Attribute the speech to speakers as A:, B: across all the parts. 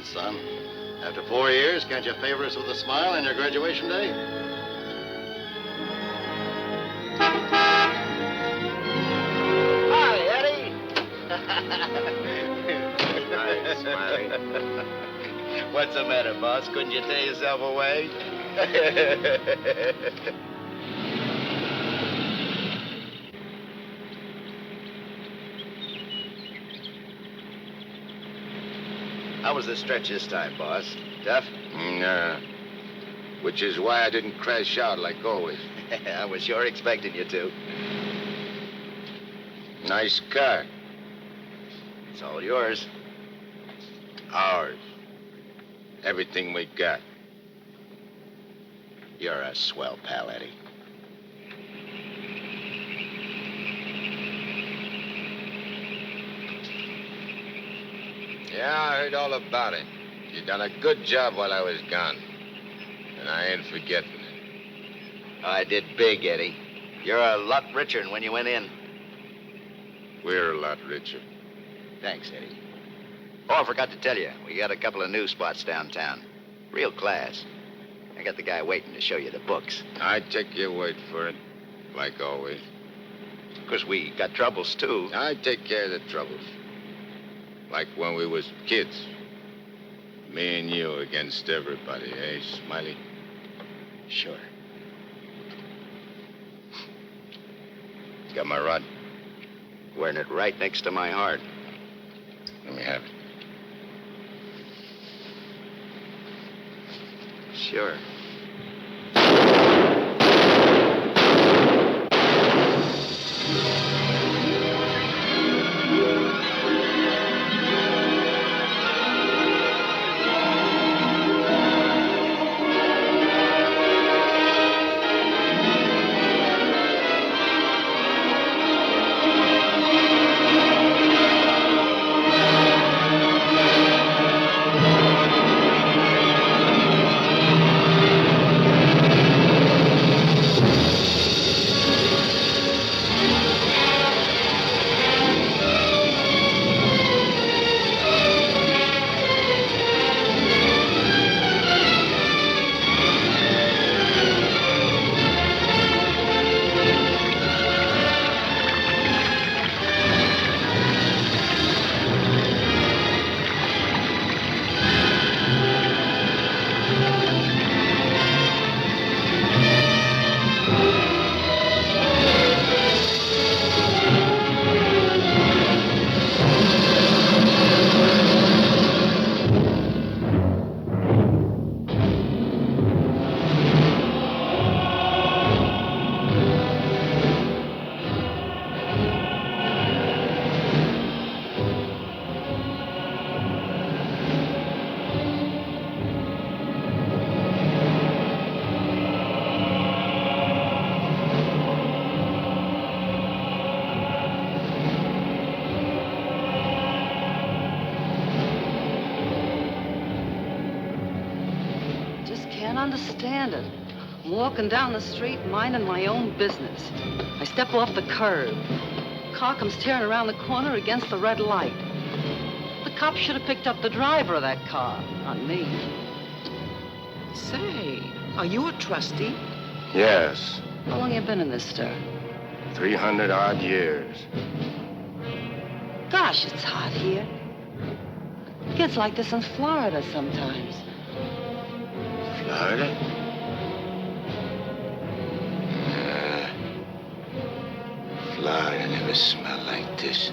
A: nonsense, son. After 4 years, can't you favor us with a smile on your graduation day?
B: Hi, Eddie.
C: Hi, Smiley.
B: What's the matter, boss? Couldn't you tear yourself away? How was the stretch this time, boss? Tough?
C: Nah. Which is why I didn't crash out like always.
B: I was sure expecting you to.
C: Nice car.
B: It's all yours.
C: Ours. Everything we got.
B: You're a swell pal, Eddie.
C: Yeah, I heard all about it. You done a good job while I was gone. And I ain't forgetting it.
B: I did big, Eddie. You're a lot richer than when you went in.
C: We're a lot richer.
B: Thanks, Eddie. Oh, I forgot to tell you. We got a couple of new spots downtown. Real class. I got the guy waiting to show you the books.
C: I take your word for it, like always.
B: Of course, we got troubles, too.
C: I take care of the troubles. Like when we was kids. Me and you against everybody, eh, Smiley?
B: Sure.
C: Got my rod?
B: Wearing it right next to my heart.
C: Let me have it.
B: Sure.
D: Understand it. I'm walking down the street, minding my own business. I step off the curb. Car comes tearing around the corner against the red light. The cop should have picked up the driver of that car, not me.
E: Say, are you a trustee?
C: Yes.
D: How long you been in this stir?
C: 300-odd years.
D: Gosh, it's hot here. It gets like this in Florida sometimes.
C: Florida? Florida never smelled like this.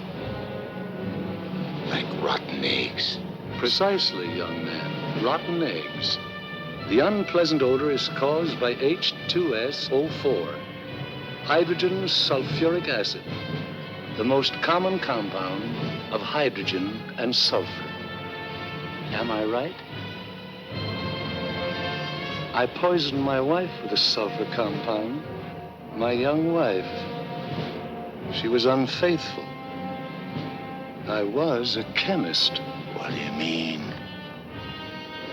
C: Like rotten eggs.
F: Precisely, young man. Rotten eggs. The unpleasant odor is caused by H2SO4, hydrogen sulfuric acid, the most common compound of hydrogen and sulfur. Am I right? I poisoned my wife with a sulfur compound. My young wife. She was unfaithful. I was a chemist.
C: What do you mean?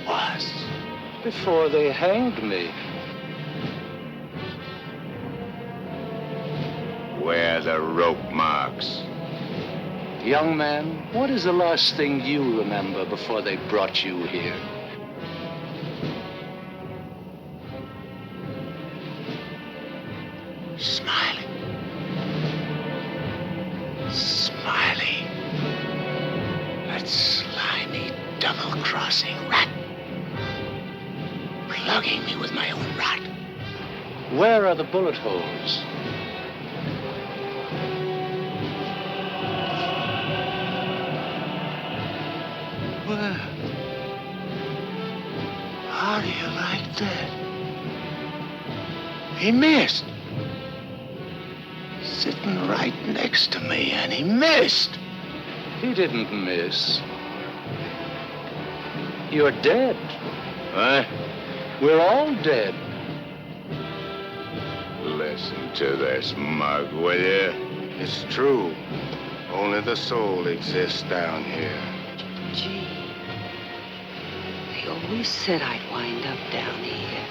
C: Was?
F: Before they hanged me.
C: Where are the rope marks?
F: Young man, what is the last thing you remember before they brought you here?
G: Smiley. Smiley. That slimy, double-crossing rat. Plugging me with my own rod.
F: Where are the bullet holes?
G: Where? How do you like that? He missed. Sitting right next to me, and he missed.
F: He didn't miss. You're dead.
C: Huh?
F: We're all dead.
C: Listen to this, mug, will you?
A: It's true. Only the soul exists down here.
D: Gee, they always said I'd wind up down here.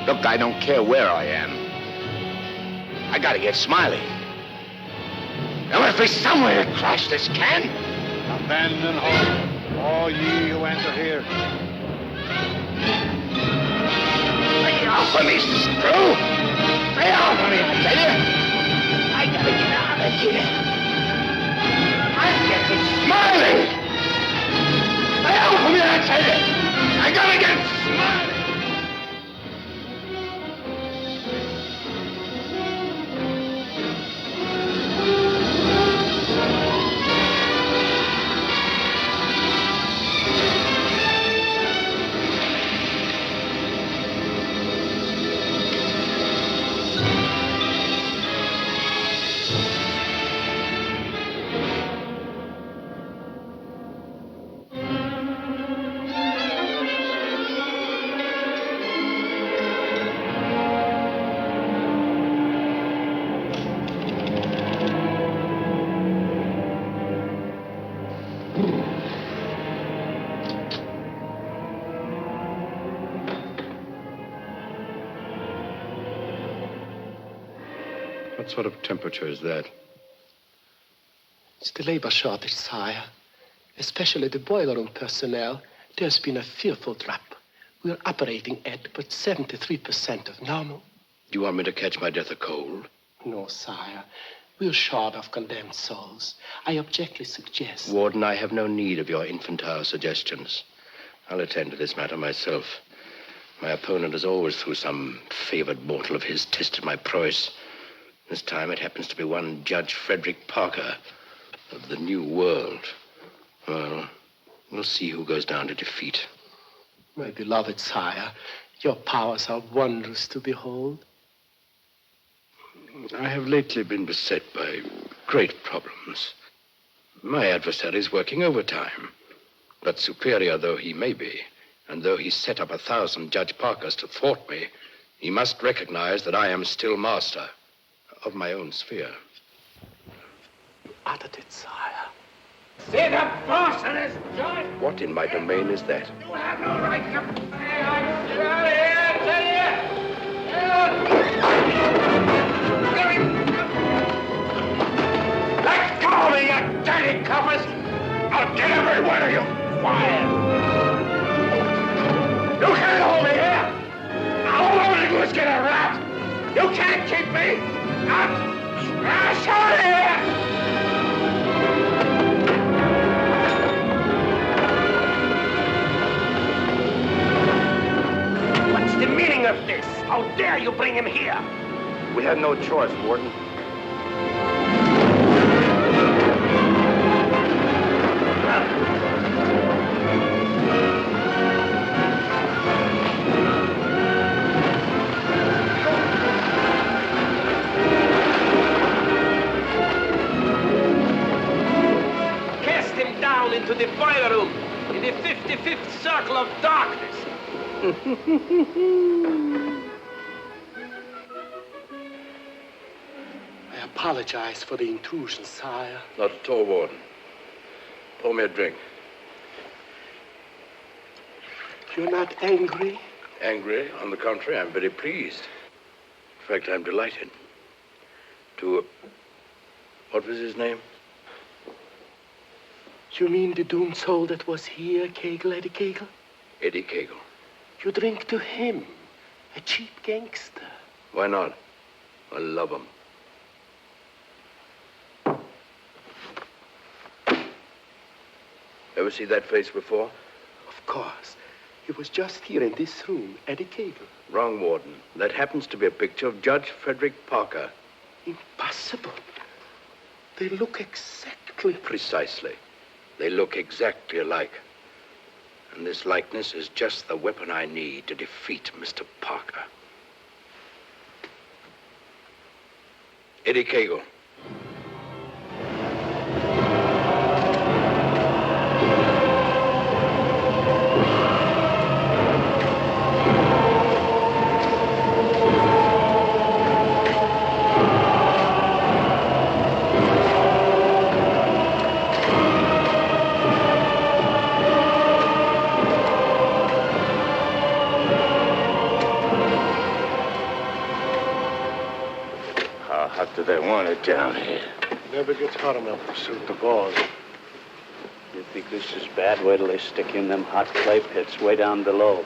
C: Look, I don't care where I am. I gotta get Smiley. There must be somewhere to crash this can.
A: Abandon hope, all ye who enter here.
C: Lay off of me, screw! Lay off of me, I tell you! I gotta get out of here. I'm getting Smiley! Lay off of me, I tell you! I gotta get Smiley! What sort of temperature is that?
H: It's the labor shortage, sire. Especially the boiler room personnel. There's been a fearful drop. We're operating at but 73% of normal.
G: Do you want me to catch my death of cold?
H: No, sire. We're short of condemned souls. I objectly suggest...
G: Warden, I have no need of your infantile suggestions. I'll attend to this matter myself. My opponent has always, through some favored mortal of his, tested my prowess. This time it happens to be one Judge Frederick Parker of the New World. Well, we'll see who goes down to defeat.
H: My beloved sire, your powers are wondrous to behold.
G: I have lately been beset by great problems. My adversary is working overtime. But superior though he may be, and though he set up 1,000 Judge Parkers to thwart me, he must recognize that I am still master of my own sphere.
H: Uttered it, sire.
I: See the boss of this joint?
G: What in my domain is that?
I: You have no right to... Hey, get out of here, I tell you! Get out! Let go of me, you dirty coppers! I'll get every one of you fired! You can't hold me here! All I'm gonna do is get a rat! You can't keep me! I'm smash out of here! What's the meaning of this? How dare you bring him here?
G: We had no choice, Warden.
I: Into the boiler room, in the 55th circle of darkness.
H: I apologize for the intrusion, sire.
G: Not at all, Warden. Pour me a drink.
H: You're not angry?
G: Angry? On the contrary, I'm very pleased. In fact, I'm delighted to What was his name?
H: You mean the doomed soul that was here, Kagel, Eddie Kagel?
G: Eddie Kagel.
H: You drink to him, a cheap gangster.
G: Why not? I love him. Ever see that face before?
H: Of course. He was just here in this room, Eddie Kagel.
G: Wrong, Warden. That happens to be a picture of Judge Frederick Parker.
H: Impossible. They look exactly...
G: Precisely. They look exactly alike. And this likeness is just the weapon I need to defeat Mr. Parker. Eddie Kagel.
I: Do they want it down here?
H: Never gets hot enough to suit the boss.
J: You think this is bad? Wait till they stick you in them hot clay pits way down below.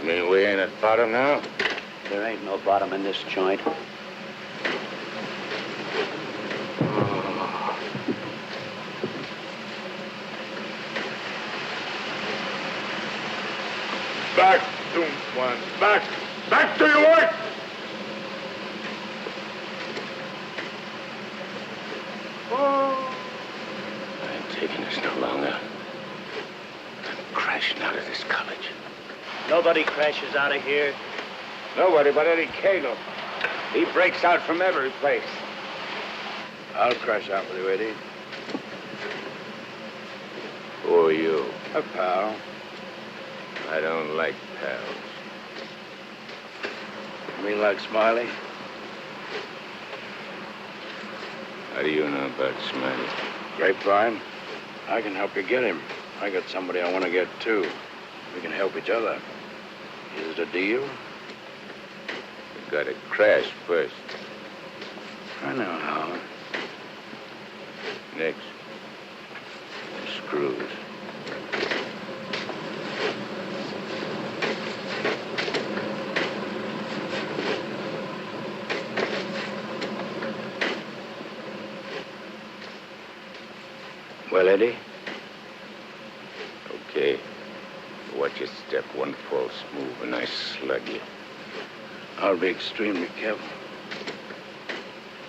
I: You mean we ain't at bottom now?
J: There ain't no bottom in this joint.
I: Back, doomed ones. Back! Back to your work!
G: I ain't taking this no longer. I'm crashing out of this college.
J: Nobody crashes out of here.
I: Nobody but Eddie Kagle. He breaks out from every place.
G: I'll crash out with you, Eddie.
I: Who are you?
G: A pal.
I: I don't like pals.
G: You mean like Smiley?
I: How do you know about Smiley?
G: Grapevine. I can help you get him. I got somebody I want to get, too. We can help each other. Is it a deal?
I: You gotta crash first.
G: I know how.
I: Next. Screws.
G: Well, Eddie?
I: Okay. Watch your step. One false move and I slug you.
G: I'll be extremely careful.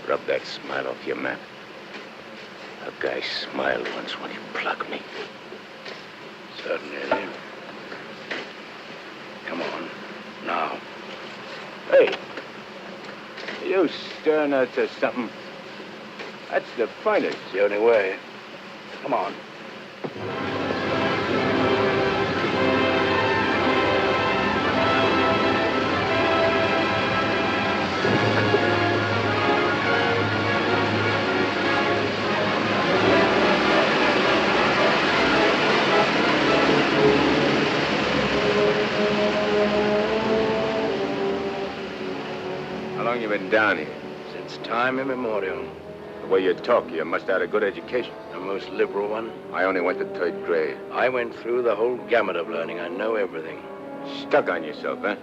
I: Rub that smile off your map. A guy smiled once when he plugged me.
G: Certainly, Eddie. Come on. Now.
I: Hey! You stirring us or something? That's the finest.
G: It's the only way. Come on.
I: How long you been down here?
G: Since time immemorial.
I: The way you talk, you must have had a good education.
G: The most liberal one.
I: I only went to 3rd grade.
G: I went through the whole gamut of learning. I know everything.
I: Stuck on yourself, huh?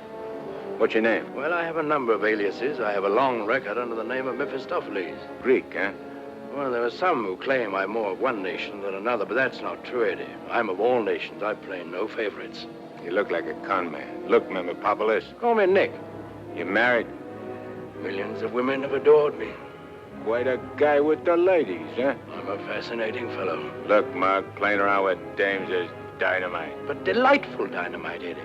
I: What's your name?
G: Well, I have a number of aliases. I have a long record under the name of Mephistopheles.
I: Greek, huh?
G: Well, there are some who claim I'm more of one nation than another, but that's not true, Eddie. I'm of all nations. I play no favorites.
I: You look like a con man. Look, Mephistopheles.
G: Call me Nick.
I: You married?
G: Millions of women have adored me.
I: Quite a guy with the ladies, huh?
G: I'm a fascinating fellow.
I: Look, Mark, playing around with dames is dynamite.
G: But delightful dynamite, Eddie.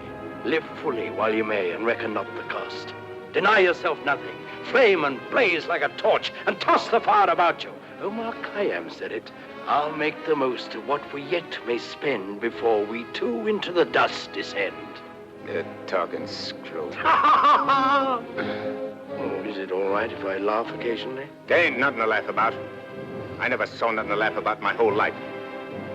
G: Live fully while you may and reckon not the cost. Deny yourself nothing. Flame and blaze like a torch and toss the fire about you. Omar Khayyam said it. I'll make the most of what we yet may spend before we too into the dust descend.
I: You're talking screw.
G: Oh, is it all right if I laugh occasionally?
I: There ain't nothing to laugh about. I never saw nothing to laugh about my whole life.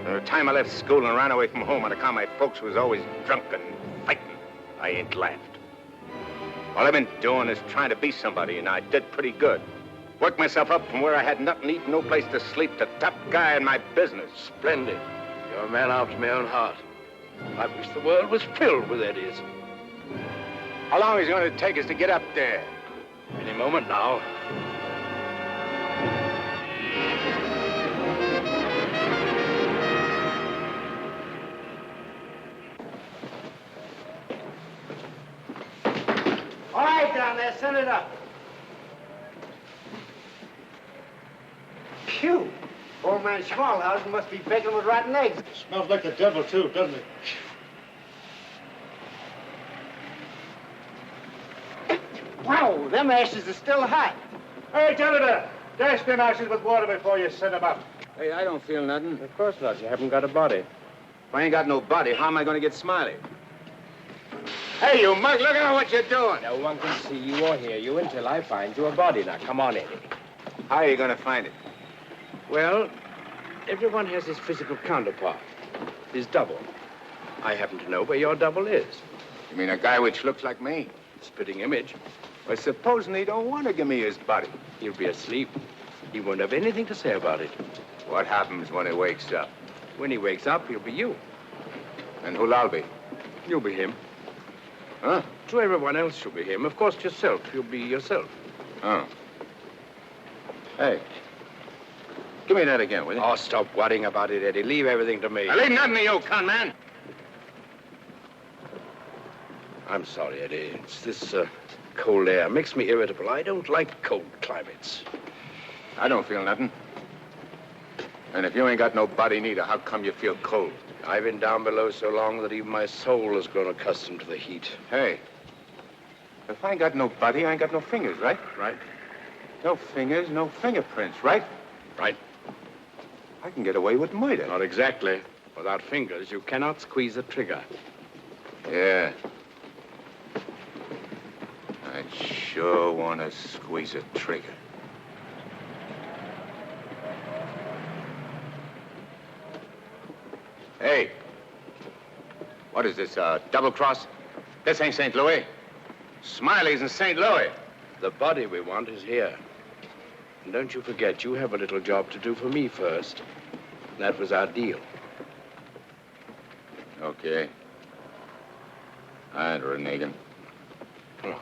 I: From the time I left school and ran away from home on account my folks was always drunk and fighting, I ain't laughed. All I've been doing is trying to be somebody, and I did pretty good. Worked myself up from where I had nothing to eat, no place to sleep, to top guy in my business.
G: Splendid. You're a man after my own heart. I wish the world was filled with Eddies.
I: How long is it going to take us to get up there?
G: Any moment now.
C: All right, down there, send it up. Phew. Old man Schmalhausen must be baking with rotten eggs.
A: Smells like the devil, too, doesn't it?
C: Wow, them ashes are still hot.
A: Hey, janitor, dash them ashes with water before you send them up.
I: Hey, I don't feel nothing.
J: Of course not. You haven't got a body.
I: If I ain't got no body, how am I going to get Smiley? Hey, you mug, look at what you're doing.
J: No one can see you or hear you until I find you a body. Now, come on, Eddie.
I: How are you going to find it?
G: Well, everyone has his physical counterpart, his double. I happen to know where your double is.
I: You mean a guy which looks like me?
G: Spitting image.
I: Well, supposing he don't want to give me his body.
G: He'll be asleep. He won't have anything to say about it.
I: What happens when he wakes up?
G: When he wakes up, he'll be you.
I: And who'll I be?
G: You'll be him.
I: Huh?
G: To everyone else, you'll be him. Of course, yourself. You'll be yourself.
I: Oh. Hey. Give me that again, will you?
G: Oh, stop worrying about it, Eddie. Leave everything to me.
I: I leave nothing to you, con man.
G: I'm sorry, Eddie. It's this cold air. Makes me irritable. I don't like cold climates.
I: I don't feel nothing. And if you ain't got no body neither, how come you feel cold?
G: I've been down below so long that even my soul has grown accustomed to the heat.
I: Hey, if I ain't got no body, I ain't got no fingers, right?
G: Right?
I: No fingers, no fingerprints, right?
G: Right.
I: I can get away with murder.
G: Not exactly. Without fingers, you cannot squeeze a trigger.
I: Yeah. I'd sure want to squeeze a trigger. Hey, what is this, double cross? This ain't St. Louis. Smiley's in St. Louis.
G: The body we want is here. And don't you forget, you have a little job to do for me first. That was our deal.
I: Okay. All right, Renegan.
G: Oh.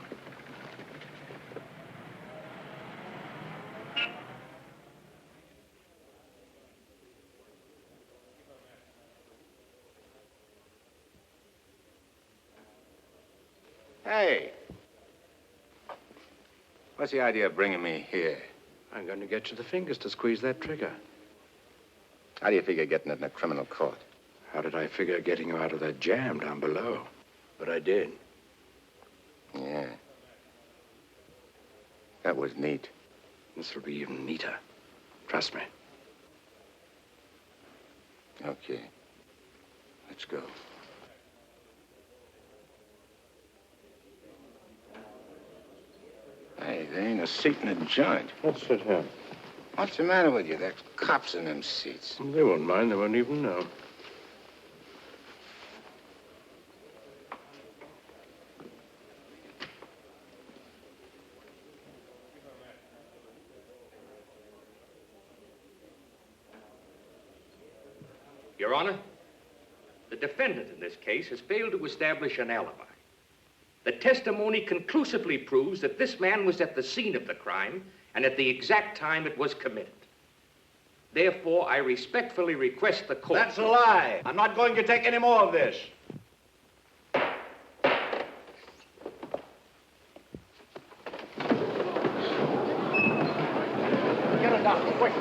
I: Hey. What's the idea of bringing me here?
G: I'm going to get you the fingers to squeeze that trigger.
I: How do you figure getting it in a criminal court?
G: How did I figure getting you out of that jam down below? But I did.
I: Yeah. That was neat.
G: This will be even neater. Trust me.
I: Okay. Let's go. Hey, there ain't a seat in the joint.
J: Let's sit here.
I: What's the matter with you? There's cops in them seats.
G: They won't mind. They won't even know.
K: Your Honor, the defendant in this case has failed to establish an alibi. The testimony conclusively proves that this man was at the scene of the crime and at the exact time it was committed. Therefore, I respectfully request the court...
A: That's a lie. I'm not going to take any more of this.
C: Get a doctor, quick.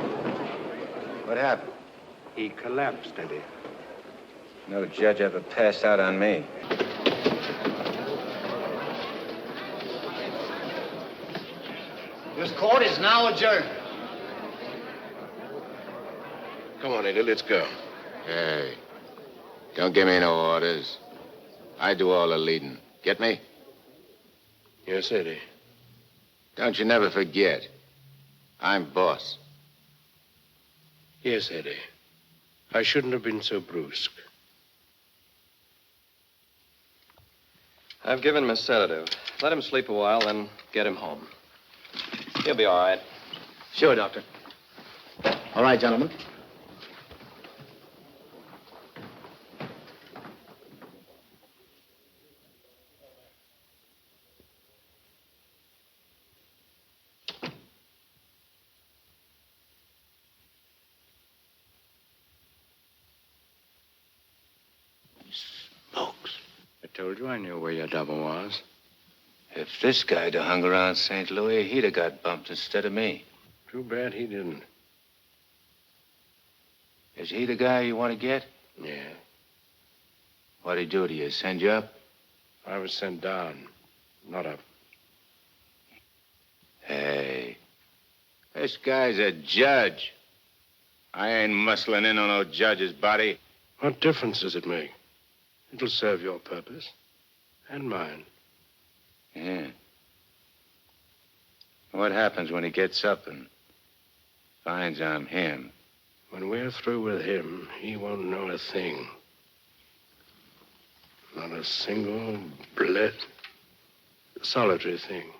I: What happened?
G: He collapsed, Eddie.
I: No judge ever passed out on me.
A: This court is now adjourned.
G: Come on, Eddie, let's go.
I: Hey, don't give me no orders. I do all the leading. Get me?
G: Yes, Eddie.
I: Don't you never forget. I'm boss.
G: Yes, Eddie. I shouldn't have been so brusque.
L: I've given him a sedative. Let him sleep a while, then get him home. He'll be all right. Sure, Doctor.
M: All right, gentlemen.
G: I told you I knew where your double was. If this guy'd have hung around St. Louis, he'd have got bumped instead of me.
N: Too bad he didn't.
G: Is he the guy you want to get?
N: Yeah.
G: What'd he do to you? Send you up?
N: I was sent down, not up.
I: Hey, this guy's a judge. I ain't muscling in on no judge's body.
N: What difference does it make? It'll serve your purpose. And mine.
I: Yeah. What happens when he gets up and finds I'm him?
N: When we're through with him, he won't know a thing. Not a single solitary thing.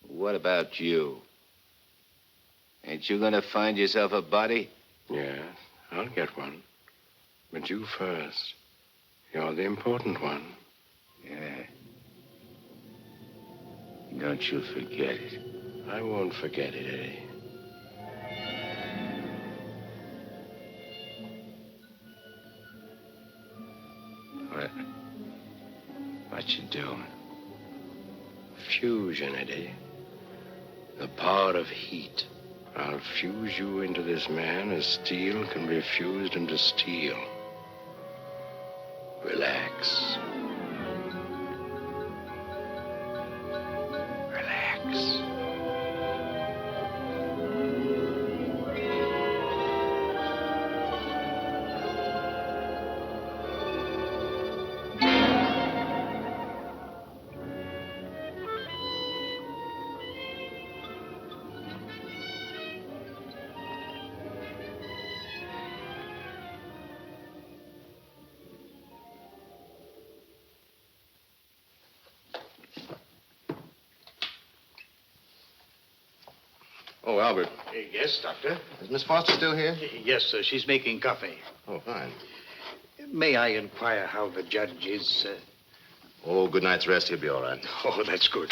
I: What about you? Ain't you gonna find yourself a body?
N: Yeah, I'll get one. But you first. You're the important one.
I: Yeah. Don't you forget it.
N: I won't forget it, Eddie.
I: What you doing?
N: Fusion, Eddie. The power of heat. I'll fuse you into this man as steel can be fused into steel. Relax. Relax.
A: Oh, Albert.
L: Yes, Doctor?
A: Is Miss Foster still here?
L: Yes, sir. She's making coffee.
A: Oh, fine.
L: May I inquire how the judge is?
A: Oh, good night's rest. He'll be all right.
L: Oh, that's good.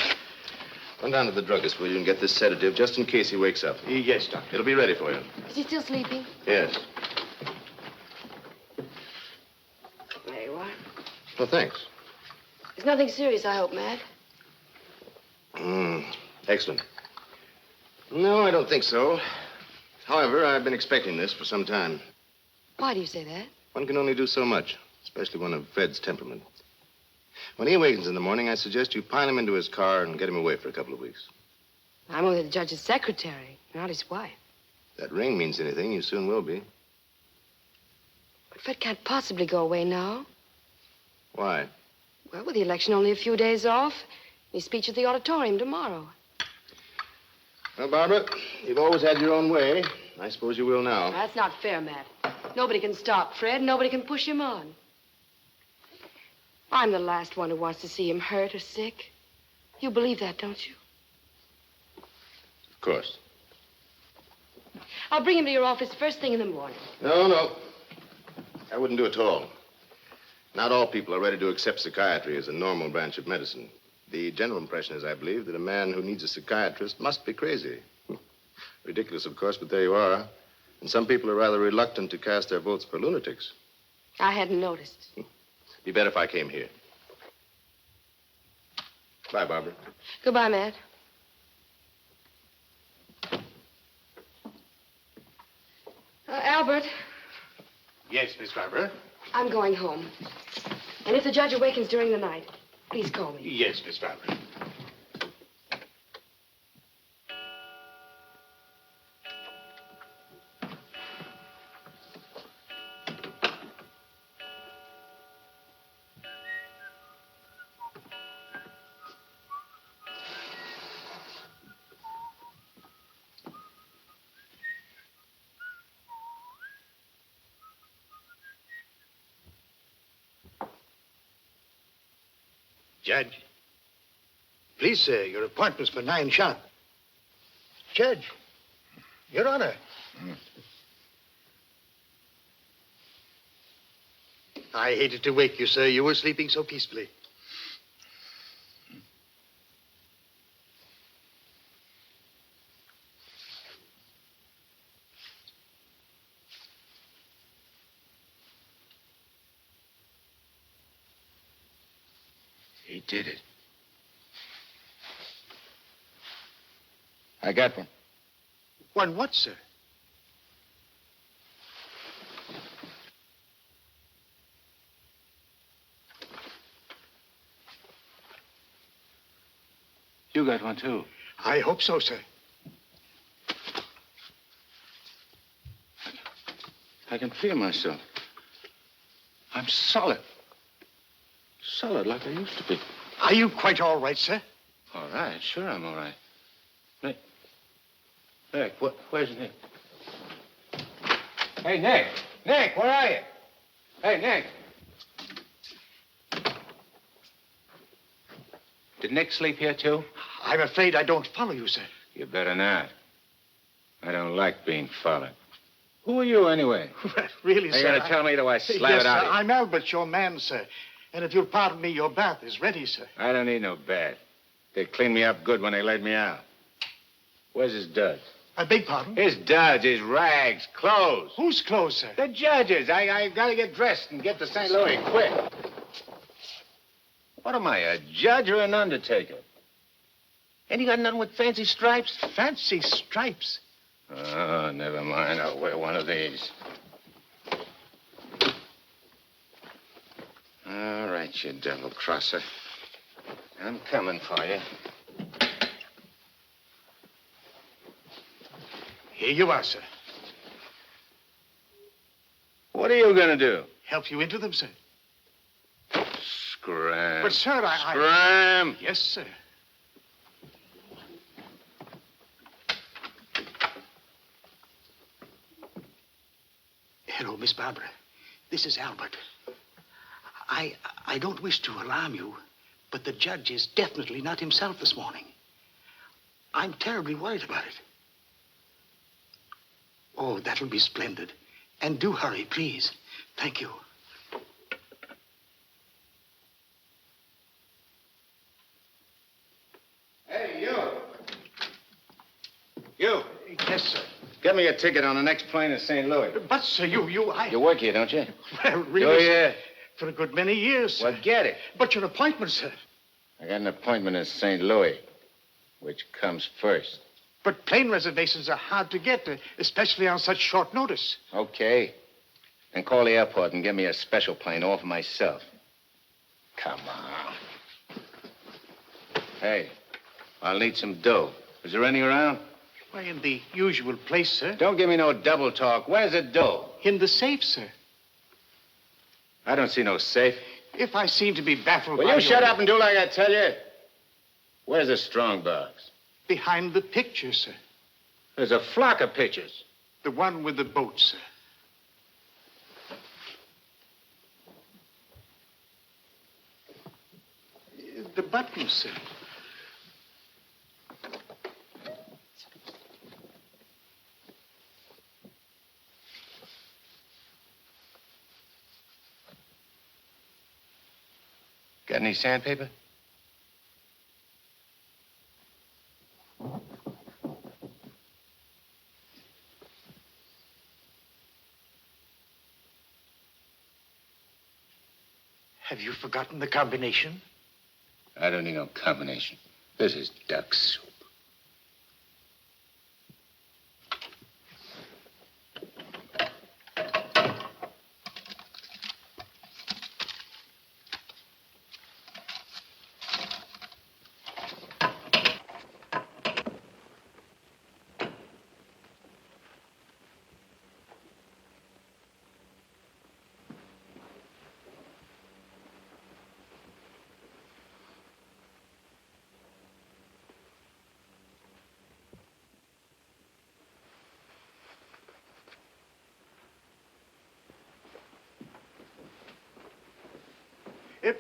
A: Run down to the druggist, will you, and get this sedative just in case he wakes up.
L: Yes, Doctor.
A: It'll be ready for you.
O: Is he still sleeping?
A: Yes.
O: There you are.
A: Well, thanks.
O: It's nothing serious, I hope, Matt.
A: Excellent. No, I don't think so. However, I've been expecting this for some time.
O: Why do you say that?
A: One can only do so much, especially one of Fred's temperament. When he awakens in the morning, I suggest you pile him into his car and get him away for a couple of weeks.
O: I'm only the judge's secretary, not his wife.
A: If that ring means anything, you soon will be.
O: But Fred can't possibly go away now.
A: Why?
O: Well, with the election only a few days off, his speech at the auditorium tomorrow.
A: Well, Barbara, you've always had your own way. I suppose you will now.
O: That's not fair, Matt. Nobody can stop Fred. Nobody can push him on. I'm the last one who wants to see him hurt or sick. You believe that, don't you?
A: Of course.
O: I'll bring him to your office first thing in the morning.
A: No. I wouldn't do it at all. Not all people are ready to accept psychiatry as a normal branch of medicine. The general impression is, I believe, that a man who needs a psychiatrist must be crazy. Ridiculous, of course, but there you are. And some people are rather reluctant to cast their votes for lunatics.
O: I hadn't noticed.
A: Be better if I came here. Bye, Barbara.
O: Goodbye, Matt. Albert,
L: Yes, Miss Barbara?
O: I'm going home. And if the judge awakens during the night, please call me.
L: Yes, Miss Barbara. Judge. Please, sir, your appointment's for 9 sharp. Judge. Your Honor. I hated to wake you, sir. You were sleeping so peacefully.
N: He did it. I got one.
L: One what, sir?
N: You got one, too.
L: I hope so, sir.
N: I can feel myself. I'm solid. Solid like I used to be.
L: Are you quite all right, sir?
N: All right, sure I'm all right. Nick, where's Nick? Hey, Nick! Nick, where are you? Hey, Nick! Did Nick sleep here, too?
L: I'm afraid I don't follow you, sir.
N: You better not. I don't like being followed. Who are you, anyway?
L: Really,
N: Are you
L: sir?
N: going to tell me, or do I slap
L: yes,
N: it out
L: sir,
N: of you?
L: I'm Albert, your man, sir. And if you'll pardon me, your bath is ready, sir.
N: I don't need no bath. They cleaned me up good when they laid me out. Where's his duds?
L: I beg pardon?
N: His duds, his rags, clothes.
L: Whose clothes, sir?
N: The judge's. I gotta get dressed and get to St. Louis quick. What am I, a judge or an undertaker? Ain't you got nothing with fancy stripes?
L: Fancy stripes?
N: Oh, never mind. I'll wear one of these. All right, you devil crosser. I'm coming for you.
L: Here you are, sir.
N: What are you gonna do?
L: Help you into them, sir.
N: Scram.
L: But, sir,
N: Scram!
L: Yes, sir. Hello, Miss Barbara. This is Albert. I don't wish to alarm you, but the judge is definitely not himself this morning. I'm terribly worried about it. Oh, that'll be splendid. And do hurry, please. Thank you.
N: Hey, you. You.
L: Yes, sir.
N: Get me a ticket on the next plane to St. Louis.
L: But, sir,
N: You work here, don't you?
L: Well, really,
N: Do you?
L: for a good many years, sir.
N: Well, get it.
L: But your appointment, sir.
N: I got an appointment in St. Louis. Which comes first?
L: But plane reservations are hard to get, especially on such short notice.
N: Okay. Then call the airport and get me a special plane all for myself. Come on. Hey, I'll need some dough. Is there any around?
L: Why, in the usual place, sir.
N: Don't give me no double talk. Where's the dough?
L: In the safe, sir.
N: I don't see no safe.
L: If I seem to be baffled
N: Will
L: by
N: you shut up and do like I tell you? Where's the strong box?
L: Behind the picture, sir.
N: There's a flock of pictures.
L: The one with the boat, sir. The button, sir.
N: Got any sandpaper?
L: Have you forgotten the combination?
N: I don't need no combination. This is duck soup.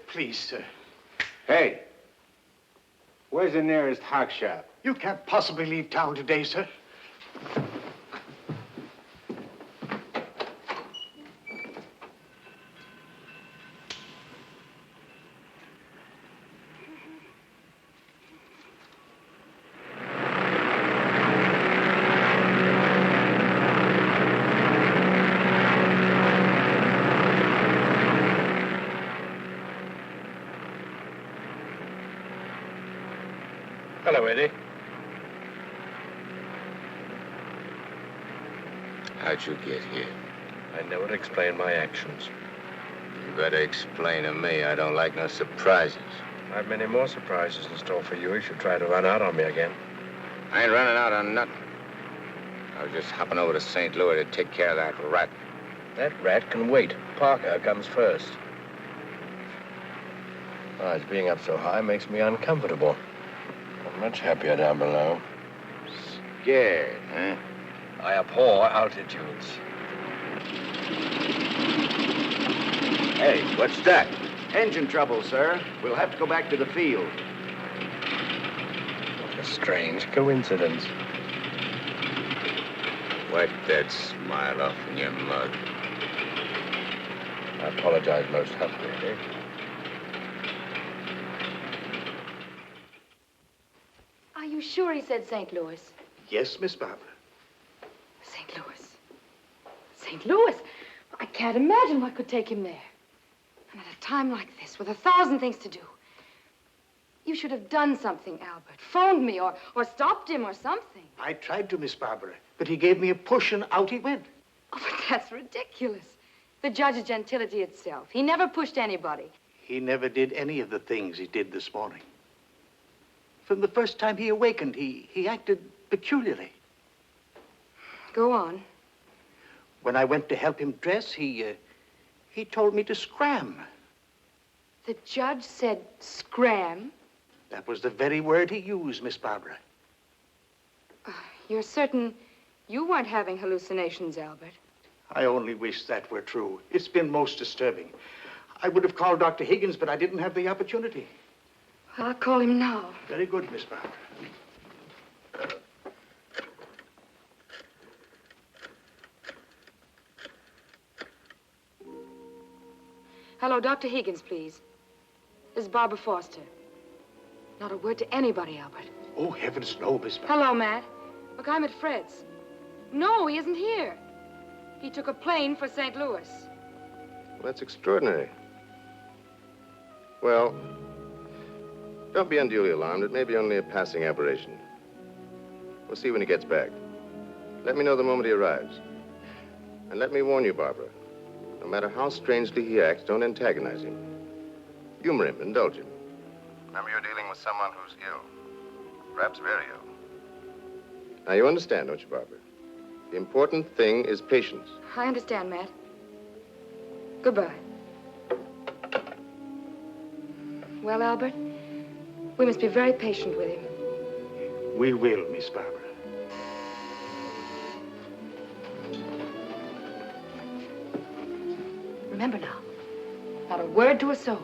L: Please, sir.
N: Hey, where's the nearest hock shop?
L: You can't possibly leave town today, sir.
G: Hello, Eddie.
N: How'd you get here?
G: I never explain my actions.
N: You better explain to me. I don't like no surprises.
G: I've many more surprises in store for you if you try to run out on me again.
N: I ain't running out on nothing. I was just hopping over to St. Louis to take care of that rat.
G: That rat can wait. Parker comes first. Besides, being up so high makes me uncomfortable. I'm much happier down below.
N: Scared, huh?
G: I abhor altitudes.
B: Hey, what's that? Engine trouble, sir. We'll have to go back to the field.
G: What a strange coincidence.
N: Wipe that smile off in your mug.
G: I apologize most humbly, Eddie.
O: Are you sure he said St. Louis?
L: Yes, Miss Barbara.
O: St. Louis. St. Louis? I can't imagine what could take him there. And at a time like this, with 1,000 things to do. You should have done something, Albert. Phoned me or stopped him or something.
L: I tried to, Miss Barbara, but he gave me a push and out he went.
O: Oh, but that's ridiculous. The judge is gentility itself. He never pushed anybody.
L: He never did any of the things he did this morning. From the first time he awakened, he acted peculiarly.
O: Go on.
L: When I went to help him dress, he told me to scram.
O: The judge said scram?
L: That was the very word he used, Miss Barbara.
O: You're certain you weren't having hallucinations, Albert?
L: I only wish that were true. It's been most disturbing. I would have called Dr. Higgins, but I didn't have the opportunity.
O: I'll call him now.
L: Very good, Miss Barbara.
O: Hello, Dr. Higgins, please. This is Barbara Foster. Not a word to anybody, Albert.
L: Oh, heavens, no, Miss Barbara.
O: Hello, Matt. Look, I'm at Fred's. No, he isn't here. He took a plane for St. Louis.
A: Well, that's extraordinary. Well, don't be unduly alarmed. It may be only a passing aberration. We'll see when he gets back. Let me know the moment he arrives. And let me warn you, Barbara. No matter how strangely he acts, don't antagonize him. Humor him, indulge him. Remember, you're dealing with someone who's ill. Perhaps very ill. Now, you understand, don't you, Barbara? The important thing is patience.
O: I understand, Matt. Goodbye. Well, Albert, we must be very patient with him.
L: We will, Miss Barbara.
O: Remember now, not a word to a soul.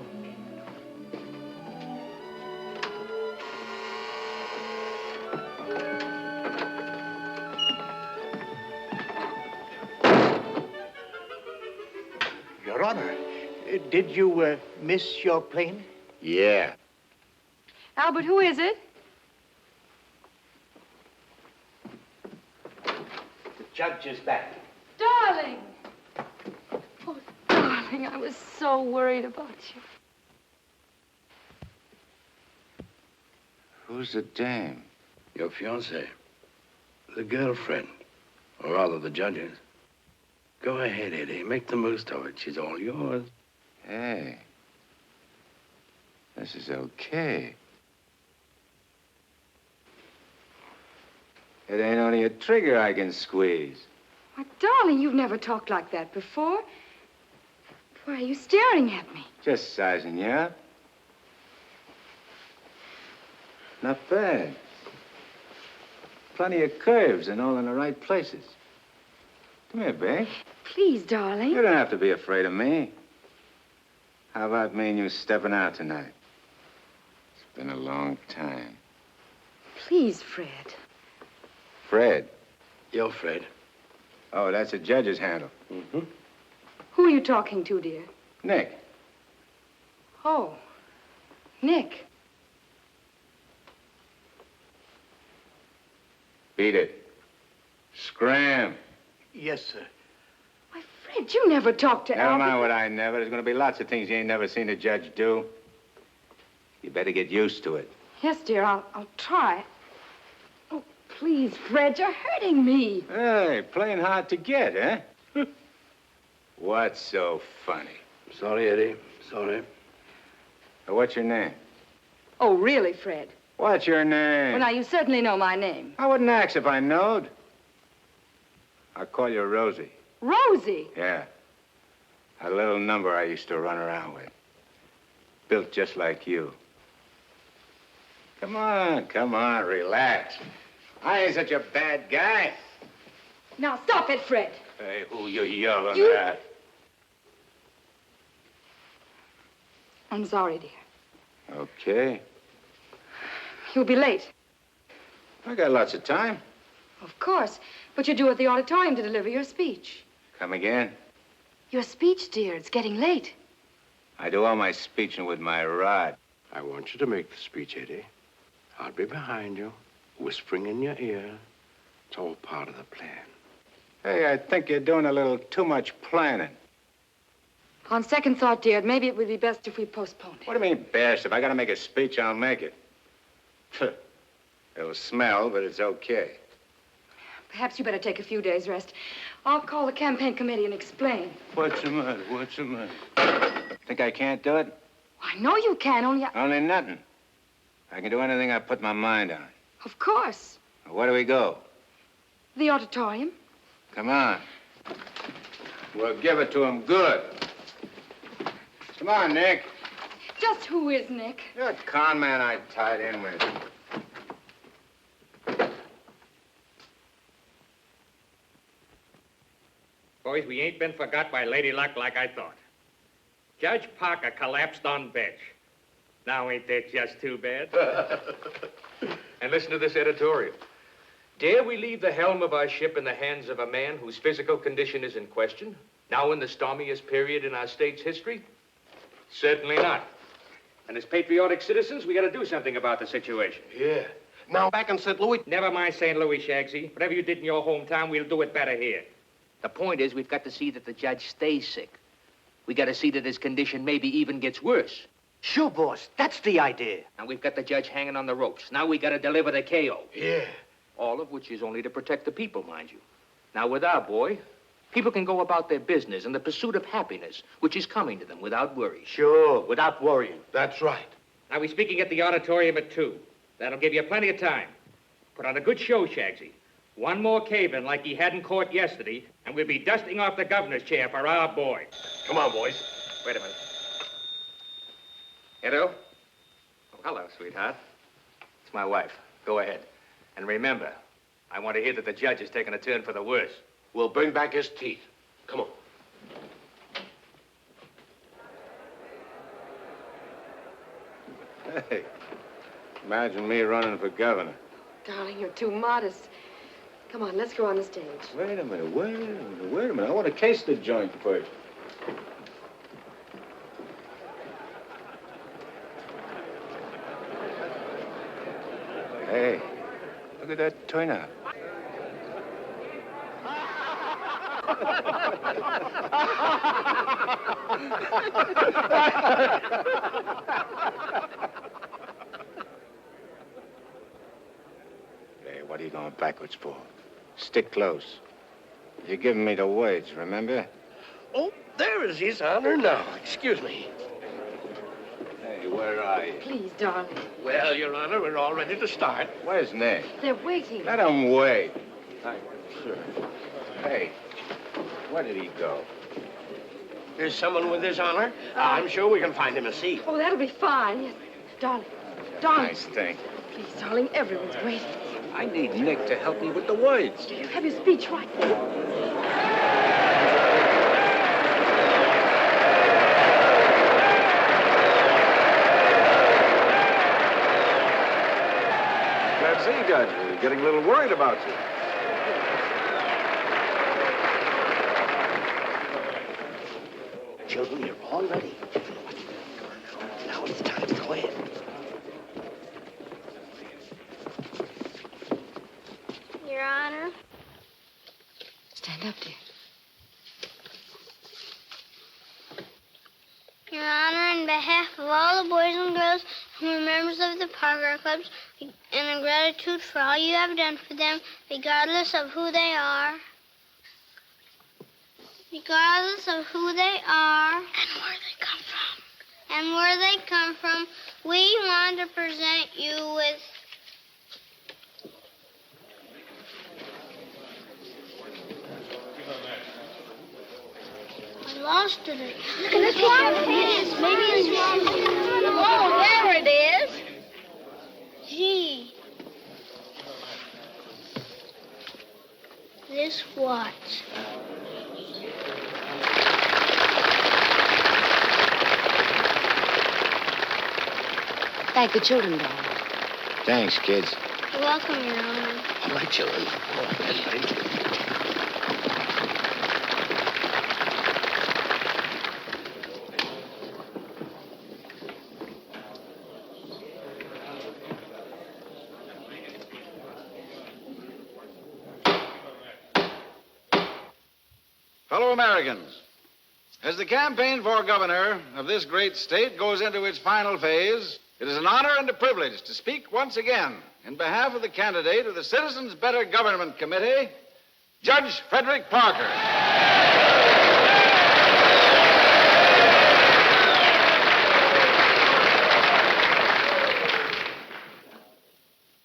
L: Your Honor, did you miss your plane?
N: Yeah.
O: Albert, who is it?
L: The judge is back.
O: Darling! Oh, darling, I was so worried about you.
N: Who's the dame?
G: Your fiancée. The girlfriend. Or rather, the judge's. Go ahead, Eddie. Make the most of it. She's all yours.
N: Hey. This is okay. It ain't only a trigger I can squeeze.
O: Why, darling, you've never talked like that before. Why are you staring at me?
N: Just sizing you up. Not bad. Plenty of curves and all in the right places. Come here, babe.
O: Please, darling.
N: You don't have to be afraid of me. How about me and you stepping out tonight? It's been a long time.
O: Please, Fred.
N: Fred?
G: You're Fred.
N: Oh, that's a judge's handle.
G: Mm-hmm.
O: Who are you talking to, dear?
N: Nick.
O: Oh, Nick.
N: Beat it. Scram.
L: Yes, sir.
O: Why, Fred, you never talked to
N: Never
O: Albert.
N: mind what I never. There's going to be lots of things you ain't never seen a judge do. You better get used to it.
O: Yes, dear, I'll try. Oh, please, Fred, you're hurting me.
N: Hey, playing hard to get, eh? What's so funny?
C: Sorry, Eddie. Sorry.
N: What's your name?
O: Oh, really, Fred?
N: What's your name?
O: Well, now, you certainly know my name.
N: I wouldn't ask if I knowed. I'll call you Rosie.
O: Rosie?
N: Yeah. A little number I used to run around with. Built just like you. Come on, relax. I ain't such a bad guy.
O: Now, stop it, Fred.
N: Hey, who you yelling
O: You-
N: at?
O: I'm sorry, dear.
N: Okay.
O: You'll be late.
N: I got lots of time.
O: Of course. But you're due at the auditorium to deliver your speech.
N: Come again?
O: Your speech, dear. It's getting late.
N: I do all my speeching with my rod.
C: I want you to make the speech, Eddie. I'll be behind you, whispering in your ear. It's all part of the plan.
N: Hey, I think you're doing a little too much planning.
O: On second thought, dear, maybe it would be best if we postponed it.
N: What do you mean, best? If I gotta make a speech, I'll make it. It'll smell, but it's okay.
O: Perhaps you better take a few days' rest. I'll call the campaign committee and explain.
N: What's the matter? What's the matter? Think I can't do it?
O: I know you can,
N: Only nothing. I can do anything I put my mind on.
O: Of course.
N: Where do we go?
O: The auditorium.
N: Come on. We'll give it to him good. Come on, Nick.
O: Just who is Nick?
N: You're a con man I tied in with.
K: Boys, we ain't been forgot by Lady Luck like I thought. Judge Parker collapsed on bench. Now ain't that just too bad? And listen to this editorial. Dare we leave the helm of our ship in the hands of a man whose physical condition is in question, now in the stormiest period in our state's history? Certainly not. And as patriotic citizens, we gotta do something about the situation.
C: Yeah. Now, back in St. Louis...
K: Never mind St. Louis, Shagsy. Whatever you did in your hometown, we'll do it better here.
P: The point is, we've got to see that the judge stays sick. We got to see that his condition maybe even gets worse.
L: Sure, boss. That's the idea.
P: And we've got the judge hanging on the ropes. Now we got to deliver the KO.
C: Yeah.
P: All of which is only to protect the people, mind you. Now, with our boy, people can go about their business in the pursuit of happiness, which is coming to them without worry.
C: Sure, without worrying. That's right.
K: Now, we're speaking at the auditorium at 2. That'll give you plenty of time. Put on a good show, Shagsy. One more cave-in like he had in court yesterday, and we'll be dusting off the governor's chair for our boy.
C: Come on, boys.
K: Wait a minute. Hello? Oh, hello, sweetheart. It's my wife. Go ahead. And remember, I want to hear that the judge is taking a turn for the worse.
C: We'll bring back his teeth. Come on.
N: Hey, imagine me running for governor.
O: Darling, you're too modest. Come on, let's go on the stage.
N: Wait a minute. I want to case the joint first. Hey, look at that turnout. Hey, what are you going backwards for? Stick close. You're giving me the words, remember?
C: Oh, there is his honor now. Excuse me.
N: Hey, where are you?
O: Please, darling.
C: Well, Your Honor, we're all ready to start.
N: Where's Nick?
O: They're waiting.
N: Let him wait. Sure. Hey, where did he go?
C: There's someone with his honor. I'm sure we can find him a seat.
O: Oh, that'll be fine. Yes. Darling. Darling.
N: Nice thing.
O: Please, darling, everyone's waiting.
N: I need Nick to help me with the words.
O: Do you have your speech right?
Q: Glad to see you, Judge. We're getting a little worried about you.
L: Children, you're all ready. Now it's time to go in.
R: Your Honor.
O: Stand up, dear.
R: Your Honor, on behalf of all the boys and girls We're members of the Parker Clubs, and in gratitude for all you have done for them, regardless of who they are. Regardless of who they are. And where they come from. And where they come from, we want to present you with... I lost it. Look at this one. Maybe it's wrong. Oh, there it is. Gee. This what?
O: Thank the children, Dad.
N: Thanks, kids.
R: You're welcome, Your Honor.
G: All right, children. All right, that's right.
Q: Fellow Americans, as the campaign for governor of this great state goes into its final phase, it is an honor and a privilege to speak once again in behalf of the candidate of the Citizens Better Government Committee, Judge Frederick Parker.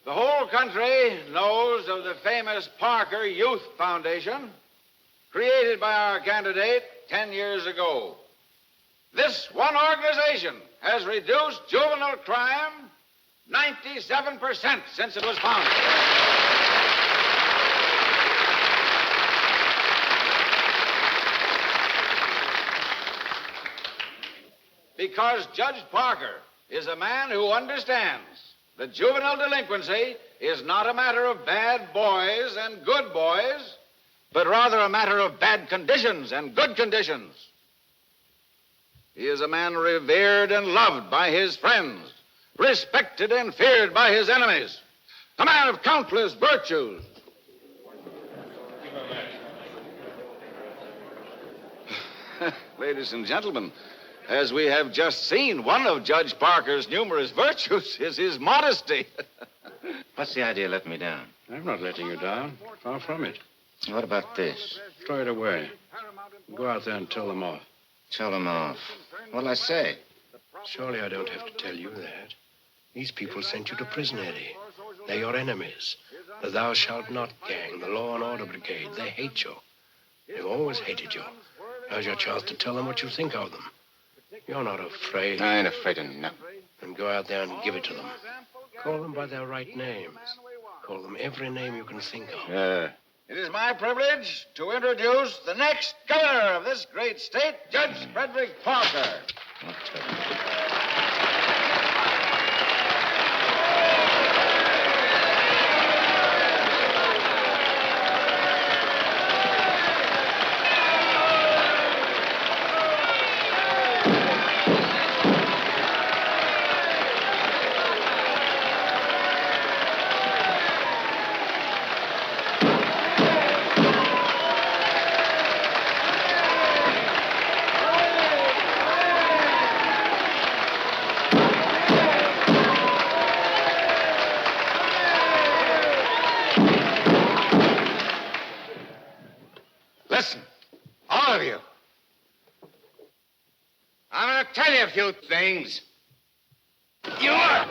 Q: The whole country knows of the famous Parker Youth Foundation, created by our candidate 10 years ago. This one organization has reduced juvenile crime 97% since it was founded. Because Judge Parker is a man who understands that juvenile delinquency is not a matter of bad boys and good boys, but rather a matter of bad conditions and good conditions. He is a man revered and loved by his friends, respected and feared by his enemies, a man of countless virtues. Ladies and gentlemen, as we have just seen, one of Judge Parker's numerous virtues is his modesty.
N: What's the idea of letting me down?
S: I'm not letting you down. Far from it.
N: What about this?
S: Throw it away. Go out there and tell them off.
N: Tell them off. What'll I say?
H: Surely I don't have to tell you that. These people sent you to prison, Eddie. They're your enemies. The Thou Shalt Not gang, the Law and Order Brigade. They hate you. They've always hated you. Now's your chance to tell them what you think of them. You're not afraid.
N: I ain't afraid of nothing.
H: Then go out there and give it to them. Call them by their right names. Call them every name you can think of.
Q: It is my privilege to introduce the next governor of this great state, Judge Frederick Parker. Listen, all of you. I'm going to tell you a few things. You are...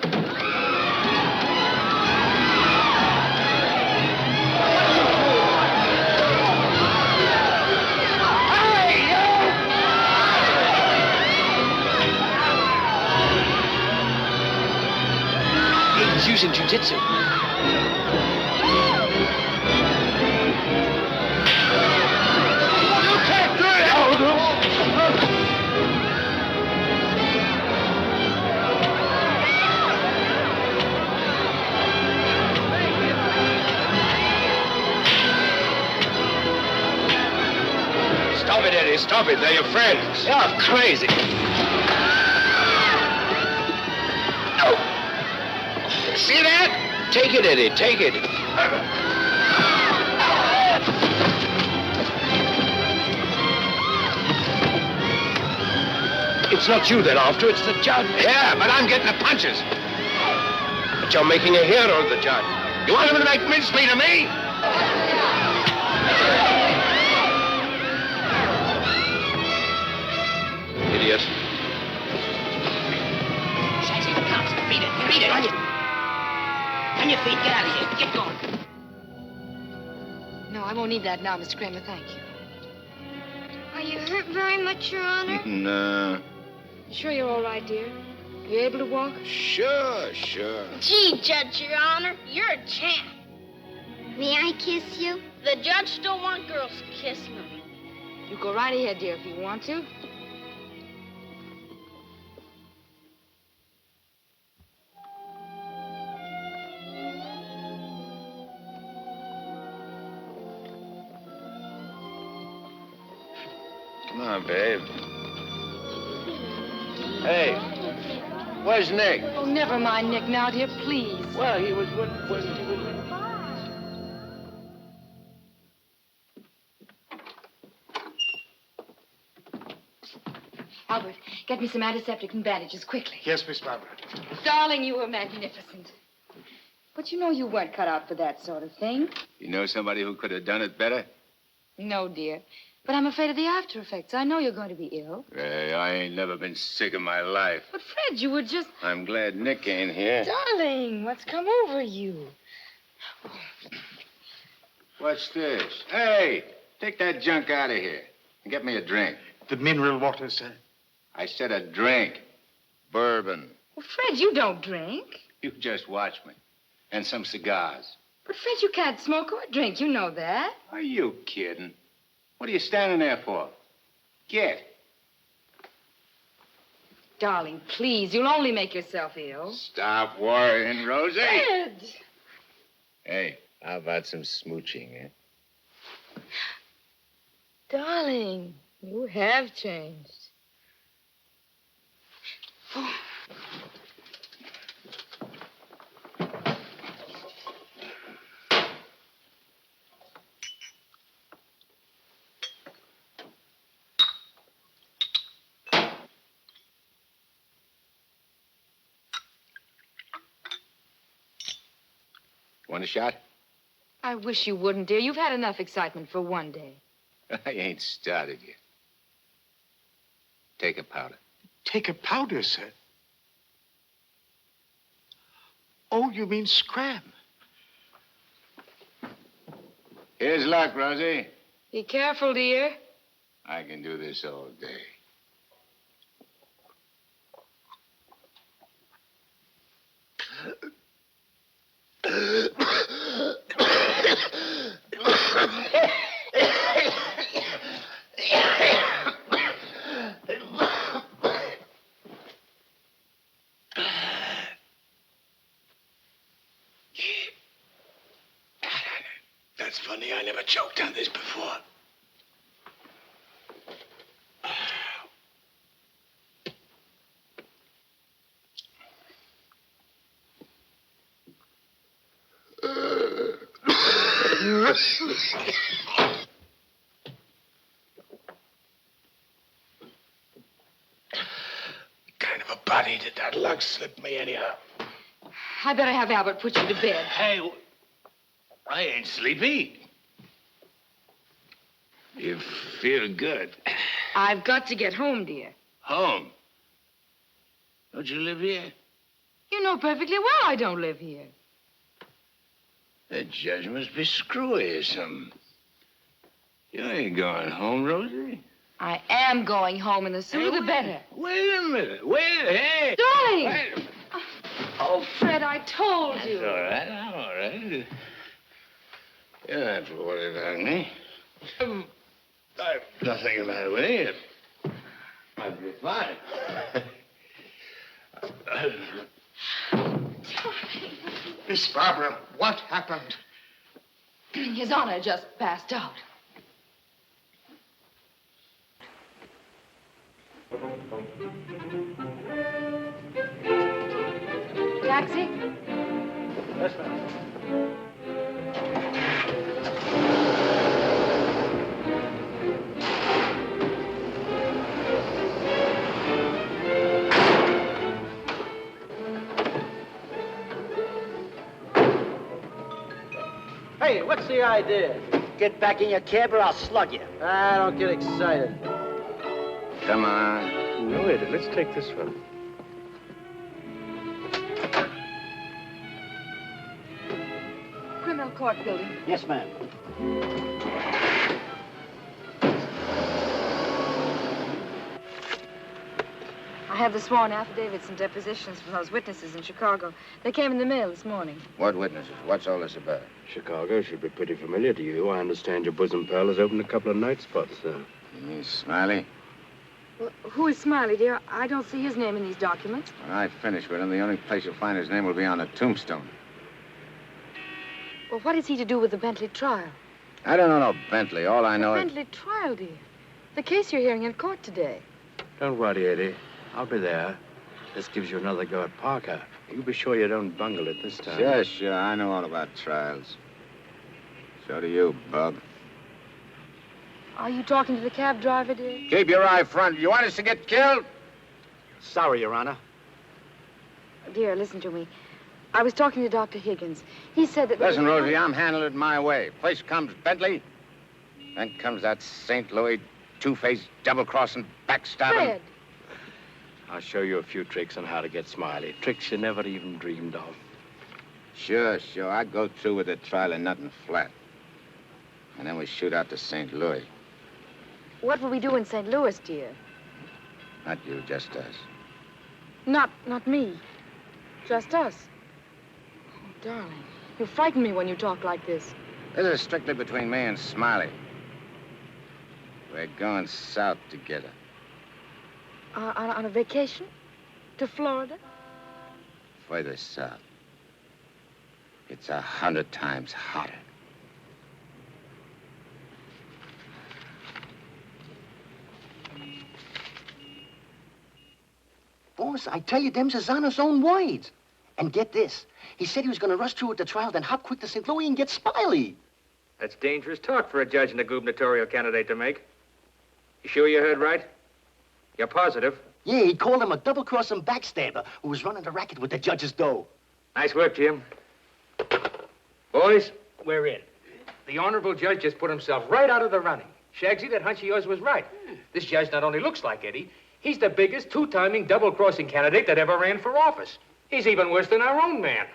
G: He's using jiu-jitsu.
N: Stop it, Eddie. Stop it. They're your friends.
G: You're crazy.
N: No. See that? Take it, Eddie. Take it.
G: It's not you they're after, it's the judge.
N: Yeah, but I'm getting the punches.
G: But you're making a hero of the judge.
N: You want him to make mincemeat of me?
G: Idiot.
C: Sassy, the cops. Beat it. Beat it. On your feet. Get out of here. Get going.
O: No, I won't need that now, Mr. Kramer. Thank you.
R: Are you hurt very much, Your Honor?
N: No.
O: You sure you're all right, dear? You able to walk?
N: Sure.
R: Gee, Judge, Your Honor, you're a champ. May I kiss you? The judge don't want girls kissing him.
O: You go right ahead, dear, if you want to.
N: Come on, babe. Hey, where's Nick?
O: Oh, never mind Nick now, dear, please.
G: Well, he was with...
O: Albert, get me some antiseptic and bandages, quickly.
L: Yes, Miss Barbara.
O: Darling, you were magnificent. But you know you weren't cut out for that sort of thing.
N: You know somebody who could have done it better?
O: No, dear. But I'm afraid of the after effects. I know you're going to be ill.
N: Hey, I ain't never been sick in my life.
O: But, Fred, you were just...
N: I'm glad Nick ain't here.
O: Darling, what's come over you?
N: What's this? Hey, take that junk out of here and get me a drink.
L: The mineral water, sir.
N: I said a drink. Bourbon.
O: Well, Fred, you don't drink.
N: You just watch me. And some cigars.
O: But, Fred, you can't smoke or drink. You know that.
N: Are you kidding? What are you standing there for? Get.
O: Darling, please, you'll only make yourself ill.
N: Stop worrying, Rosie.
O: Fred!
N: Hey, how about some smooching, eh?
O: Darling, you have changed. Oh.
N: Want a shot?
O: I wish you wouldn't, dear. You've had enough excitement for one day.
N: I ain't started yet. Take a powder.
L: Take a powder, sir. Oh, you mean scram?
N: Here's luck, Rosie.
O: Be careful, dear.
N: I can do this all day.
H: That's funny. I never choked on this before. Kind of a body did that lug slip me anyhow?
O: I better have Albert put you to bed.
N: Hey, I ain't sleepy. You feel good.
O: I've got to get home, dear.
N: Home? Don't you live here?
O: You know perfectly well I don't live here.
N: The judge must be screwy or something. You ain't going home, Rosie.
O: I am going home, and the sooner the better.
N: Wait a minute. Hey.
O: Darling!
N: Wait a minute.
O: Oh, Fred, I told you.
N: It's all right. I'm all right. You don't have to worry about me. I've nothing the matter with me. I'll be fine.
L: Miss Barbara, what happened?
O: His Honor just passed out. Taxi?
L: Yes, ma'am.
T: Hey, what's the idea?
C: Get back in your cab or I'll slug you.
T: Ah, don't get excited.
N: Come on.
S: No, Eddie, let's take this one.
O: Criminal court building.
L: Yes, ma'am.
O: I have the sworn affidavits and depositions from those witnesses in Chicago. They came in the mail this morning.
N: What witnesses? What's all this about?
S: Chicago should be pretty familiar to you. I understand your bosom pal has opened a couple of night spots there.
N: You mean Smiley?
O: Well, who is Smiley, dear? I don't see his name in these documents.
N: When I finish with him, the only place you'll find his name will be on a tombstone.
O: Well, what is he to do with the Bentley trial?
N: I don't know no Bentley. All I know is...
O: Bentley trial, dear. The case you're hearing in court today.
S: Don't worry, Eddie. I'll be there. This gives you another go at Parker. You be sure you don't bungle it this time.
N: Sure. I know all about trials. So do you, Bub.
O: Are you talking to the cab driver, dear?
N: Keep your eye front. You want us to get killed?
L: Sorry, Your Honor.
O: Dear, listen to me. I was talking to Dr. Higgins. He said that...
N: Listen, Rosie, I'm handling it my way. First comes Bentley, then comes that St. Louis two-faced, double-crossing, backstabbing...
O: Fred!
S: I'll show you a few tricks on how to get Smiley. Tricks you never even dreamed of.
N: Sure. I go through with the trial and nothing flat. And then we shoot out to St. Louis.
O: What will we do in St. Louis, dear?
N: Not you, just us.
O: Not me. Just us. Oh, darling, you frighten me when you talk like this.
N: This is strictly between me and Smiley. We're going south together.
O: On a vacation? To Florida?
N: Further south. It's 100 times hotter.
L: Boss, I tell you, them's his honor's own words. And get this. He said he was going to rush through with the trial, then hop quick to St. Louis and get Smiley.
P: That's dangerous talk for a judge and a gubernatorial candidate to make. You sure you heard right? You're positive?
L: Yeah, he called him a double-crossing backstabber who was running the racket with the judge's dough.
P: Nice work, Jim. Boys, we're in. The honorable judge just put himself right out of the running. Shagsy, that hunch of yours was right. This judge not only looks like Eddie, he's the biggest two-timing double-crossing candidate that ever ran for office. He's even worse than our own man.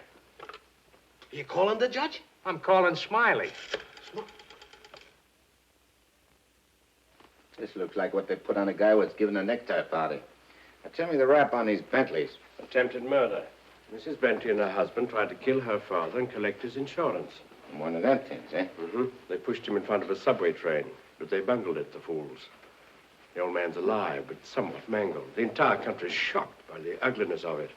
L: You calling the judge?
P: I'm calling Smiley.
N: This looks like what they put on a guy who was giving a necktie party. Now, tell me the rap on these Bentleys.
S: Attempted murder. Mrs. Bentley and her husband tried to kill her father and collect his insurance.
N: One of them things, eh?
S: Mm-hmm. They pushed him in front of a subway train, but they bungled it, the fools. The old man's alive, but somewhat mangled. The entire country's shocked by the ugliness of it.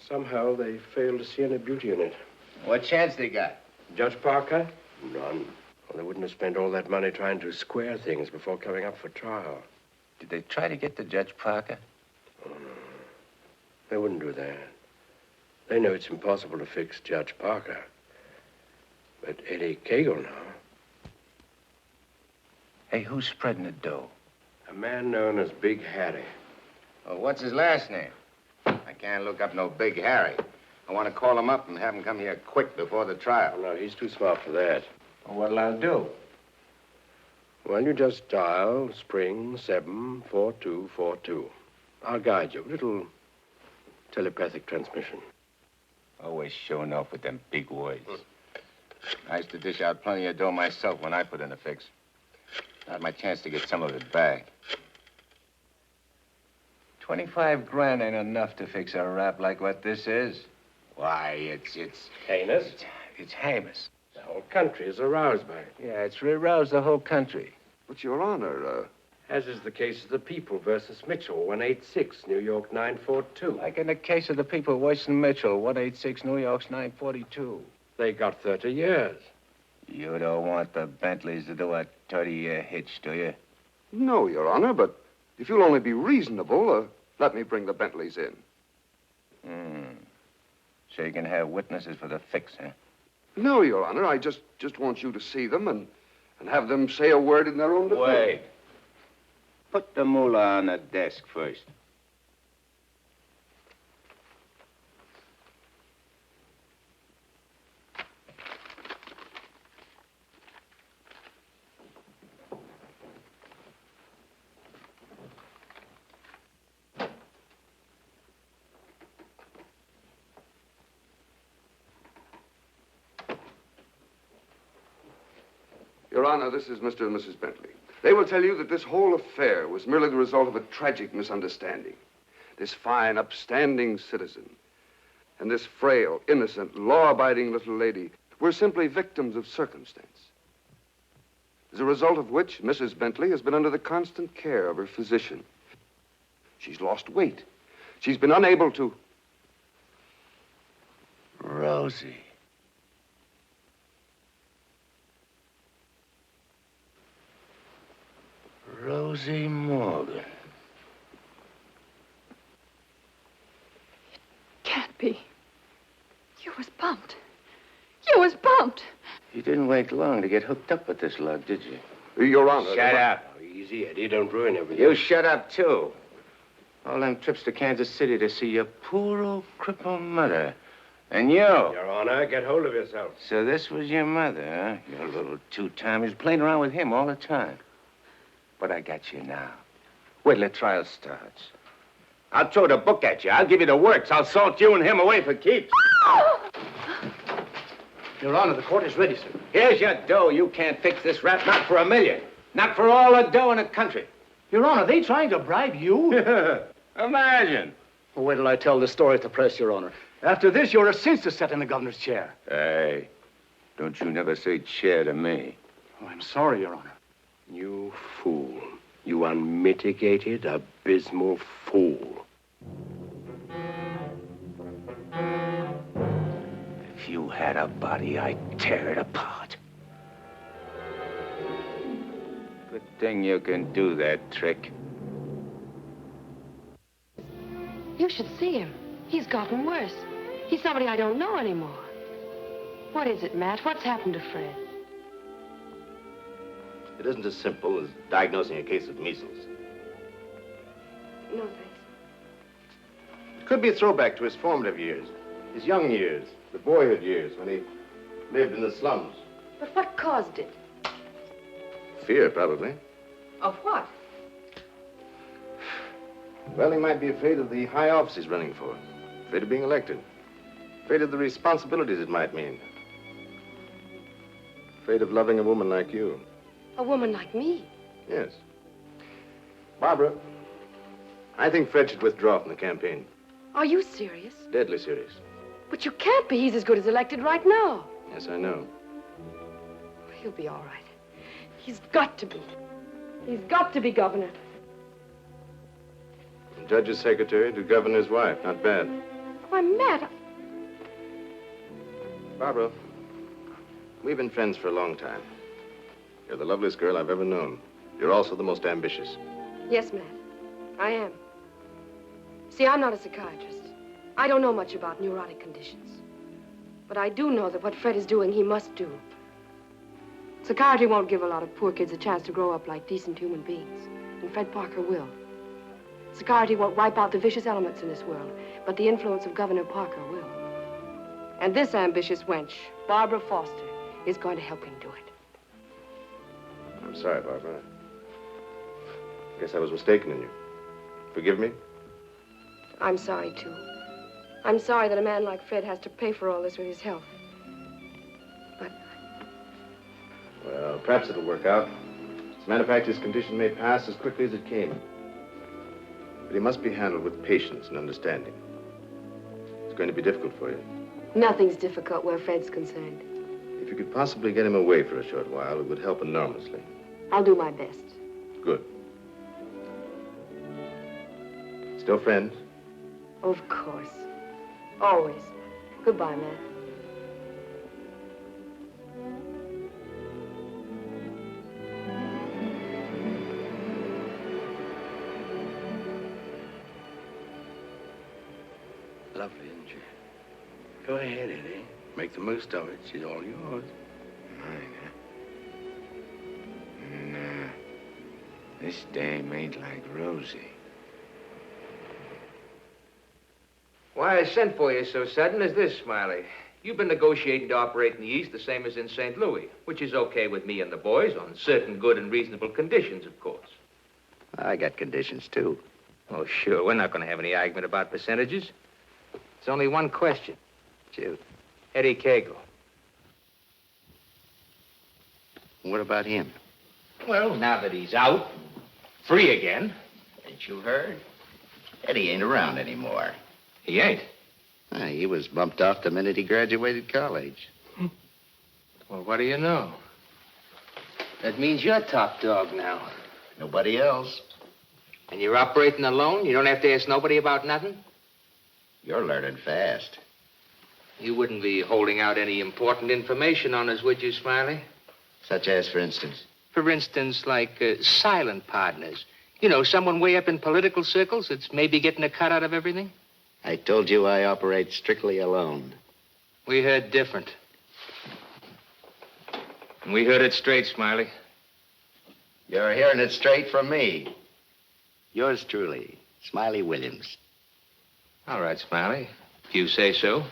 S: Somehow they failed to see any beauty in it.
N: What chance they got?
S: Judge Parker? None. Well, they wouldn't have spent all that money trying to square things before coming up for trial.
N: Did they try to get to Judge Parker?
S: Oh, no. They wouldn't do that. They know it's impossible to fix Judge Parker. But Eddie Kagel now.
N: Hey, who's spreading the dough?
S: A man known as Big Harry.
N: Well, what's his last name? I can't look up no Big Harry. I want to call him up and have him come here quick before the trial.
S: Oh, no, he's too smart for that.
N: Well, what'll I do?
S: Well, you just dial spring 74242. I'll guide you. Little telepathic transmission.
N: Always showing off with them big words. I used to dish out plenty of dough myself when I put in a fix. I had my chance to get some of it back. 25 grand ain't enough to fix a rap like what this is. Why, it's
S: heinous?
N: It's heinous.
S: The whole country is aroused by it.
N: Yeah, it's aroused the whole country.
U: But, Your Honor,
S: As is the case of the People versus Mitchell, 186, New York 942.
N: Like in the case of the People, Weston Mitchell, 186, New York's 942.
S: They got 30 years.
N: You don't want the Bentleys to do a 30-year hitch, do you?
U: no, Your Honor, but if you'll only be reasonable, let me bring the Bentleys in.
N: So you can have witnesses for the fix, huh?
U: No, Your Honor, I just want you to see them and have them say a word in their own defense.
N: Wait. Put the moolah on the desk first.
U: Your Honor, this is Mr. and Mrs. Bentley. They will tell you that this whole affair was merely the result of a tragic misunderstanding. This fine, upstanding citizen and this frail, innocent, law-abiding little lady were simply victims of circumstance. As a result of which, Mrs. Bentley has been under the constant care of her physician. She's lost weight. She's been unable to...
N: Rosie. Rosie Morgan.
O: Can't be. You was bumped. You was bumped.
N: You didn't wait long to get hooked up with this lug, did you?
U: Your Honor.
N: Shut up.
S: Easy, Eddie. Don't ruin everything.
N: You shut up, too. All them trips to Kansas City to see your poor old crippled mother. And you.
S: Your Honor, get hold of yourself.
N: So this was your mother, huh? Your little two-timers playing around with him all the time. But I got you now. Wait till the trial starts. I'll throw the book at you. I'll give you the works. I'll salt you and him away for keeps.
T: Your Honor, the court is ready, sir.
N: Here's your dough. You can't fix this rap, not for $1 million. Not for all the dough in the country.
T: Your Honor, they trying to bribe you?
N: Imagine.
T: Well, wait till I tell the story at the press, Your Honor. After this, you're a cinch to sit in the governor's chair.
N: Hey, don't you never say chair to me.
T: Oh, I'm sorry, Your Honor.
S: You fool. You unmitigated, abysmal fool.
N: If you had a body, I'd tear it apart. Good thing you can do that trick.
O: You should see him. He's gotten worse. He's somebody I don't know anymore. What is it, Matt? What's happened to Fred?
A: It isn't as simple as diagnosing a case of measles.
O: No, thanks.
A: It could be a throwback to his formative years, his young years, the boyhood years when he lived in the slums.
O: But what caused it?
A: Fear, probably.
O: Of what?
A: Well, he might be afraid of the high office he's running for, afraid of being elected, afraid of the responsibilities it might mean, afraid of loving a woman like you.
O: A woman like me?
A: Yes. Barbara, I think Fred should withdraw from the campaign.
O: Are you serious?
A: Deadly serious.
O: But you can't be. He's as good as elected right now.
A: Yes, I know.
O: He'll be all right. He's got to be. He's got to be governor.
A: From Judge's secretary to governor's wife. Not bad.
O: Why, Matt,
A: Barbara, we've been friends for a long time. You're the loveliest girl I've ever known. You're also the most ambitious.
O: Yes, Matt, I am. See, I'm not a psychiatrist. I don't know much about neurotic conditions. But I do know that what Fred is doing, he must do. Psychiatry won't give a lot of poor kids a chance to grow up like decent human beings. And Fred Parker will. Psychiatry won't wipe out the vicious elements in this world, but the influence of Governor Parker will. And this ambitious wench, Barbara Foster, is going to help him do it.
A: I'm sorry, Barbara. I guess I was mistaken in you. Forgive me?
O: I'm sorry, too. I'm sorry that a man like Fred has to pay for all this with his health.
A: Well, perhaps it'll work out. As a matter of fact, his condition may pass as quickly as it came. But he must be handled with patience and understanding. It's going to be difficult for you.
O: Nothing's difficult where Fred's concerned.
A: If you could possibly get him away for a short while, it would help enormously.
O: I'll do my best.
A: Good. Still friends?
O: Of course. Always. Goodbye, Matt.
N: Lovely, isn't she? Go ahead, Eddie. Make the most of it. She's all yours. Mine, huh? Nah. This dame ain't like Rosie.
P: Why I sent for you so sudden is this, Smiley. You've been negotiating to operate in the East the same as in St. Louis, which is okay with me and the boys on certain good and reasonable conditions, of course.
B: I got conditions, too.
P: Oh, sure. We're not going to have any argument about percentages. It's only one question.
B: Shoot.
P: Eddie Kagel.
B: What about him?
K: Well, now that he's out, free again.
B: Ain't you heard? Eddie ain't around anymore.
K: He ain't.
B: He was bumped off the minute he graduated college.
P: Well, what do you know? That means you're top dog now.
B: Nobody else.
P: And you're operating alone? You don't have to ask nobody about nothing?
B: You're learning fast.
P: You wouldn't be holding out any important information on us, would you, Smiley?
B: Such as, for instance?
P: For instance, like silent partners. You know, someone way up in political circles that's maybe getting a cut out of everything?
B: I told you I operate strictly alone.
P: We heard different. And we heard it straight, Smiley.
B: You're hearing it straight from me. Yours truly, Smiley Williams.
P: All right, Smiley, if you say so.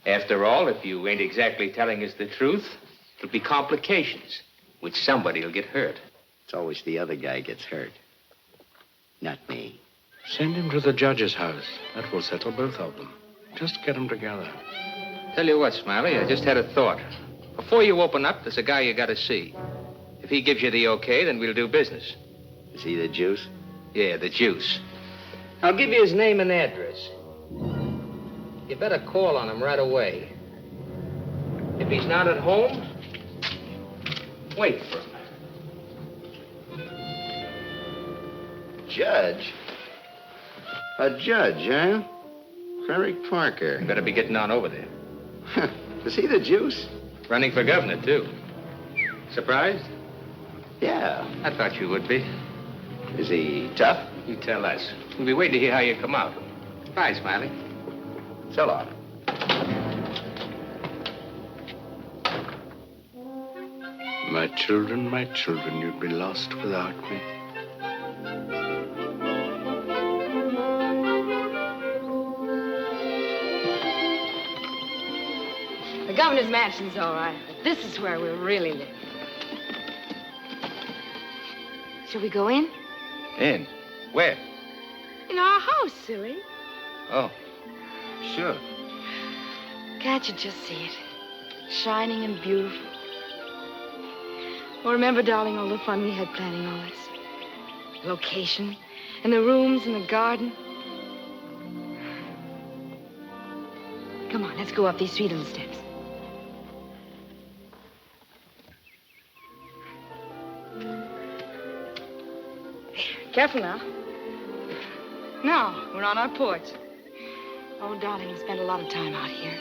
P: After all, if you ain't exactly telling us the truth, it'll be complications, which somebody'll get hurt.
B: It's always the other guy gets hurt. Not me.
S: Send him to the judge's house. That will settle both of them. Just get them together.
P: Tell you what, Smiley, I just had a thought. Before you open up, there's a guy you gotta see. If he gives you the okay, then we'll do business.
B: Is he the juice?
P: Yeah, the juice. I'll give you his name and address. You better call on him right away. If he's not at home, wait for him.
B: Judge? A judge, huh? Frederick Parker.
P: You better be getting on over there.
B: Is he the juice?
P: Running for governor, too. Surprised?
B: Yeah.
P: I thought you would be.
B: Is he tough?
P: You tell us. We'll be waiting to hear how you come out. Bye, Smiley.
B: So long.
S: My children, you'd be lost without me.
O: The governor's mansion's all right, but this is where we really live. Shall we go in?
N: In? Where?
O: In our house, silly.
N: Oh, sure.
O: Can't you just see it? Shining and beautiful. Well, remember, darling, all the fun we had planning all this? The location, and the rooms, and the garden. Come on, let's go up these sweet little steps. Careful now. Now, we're on our porch. Oh, darling, we spend a lot of time out here.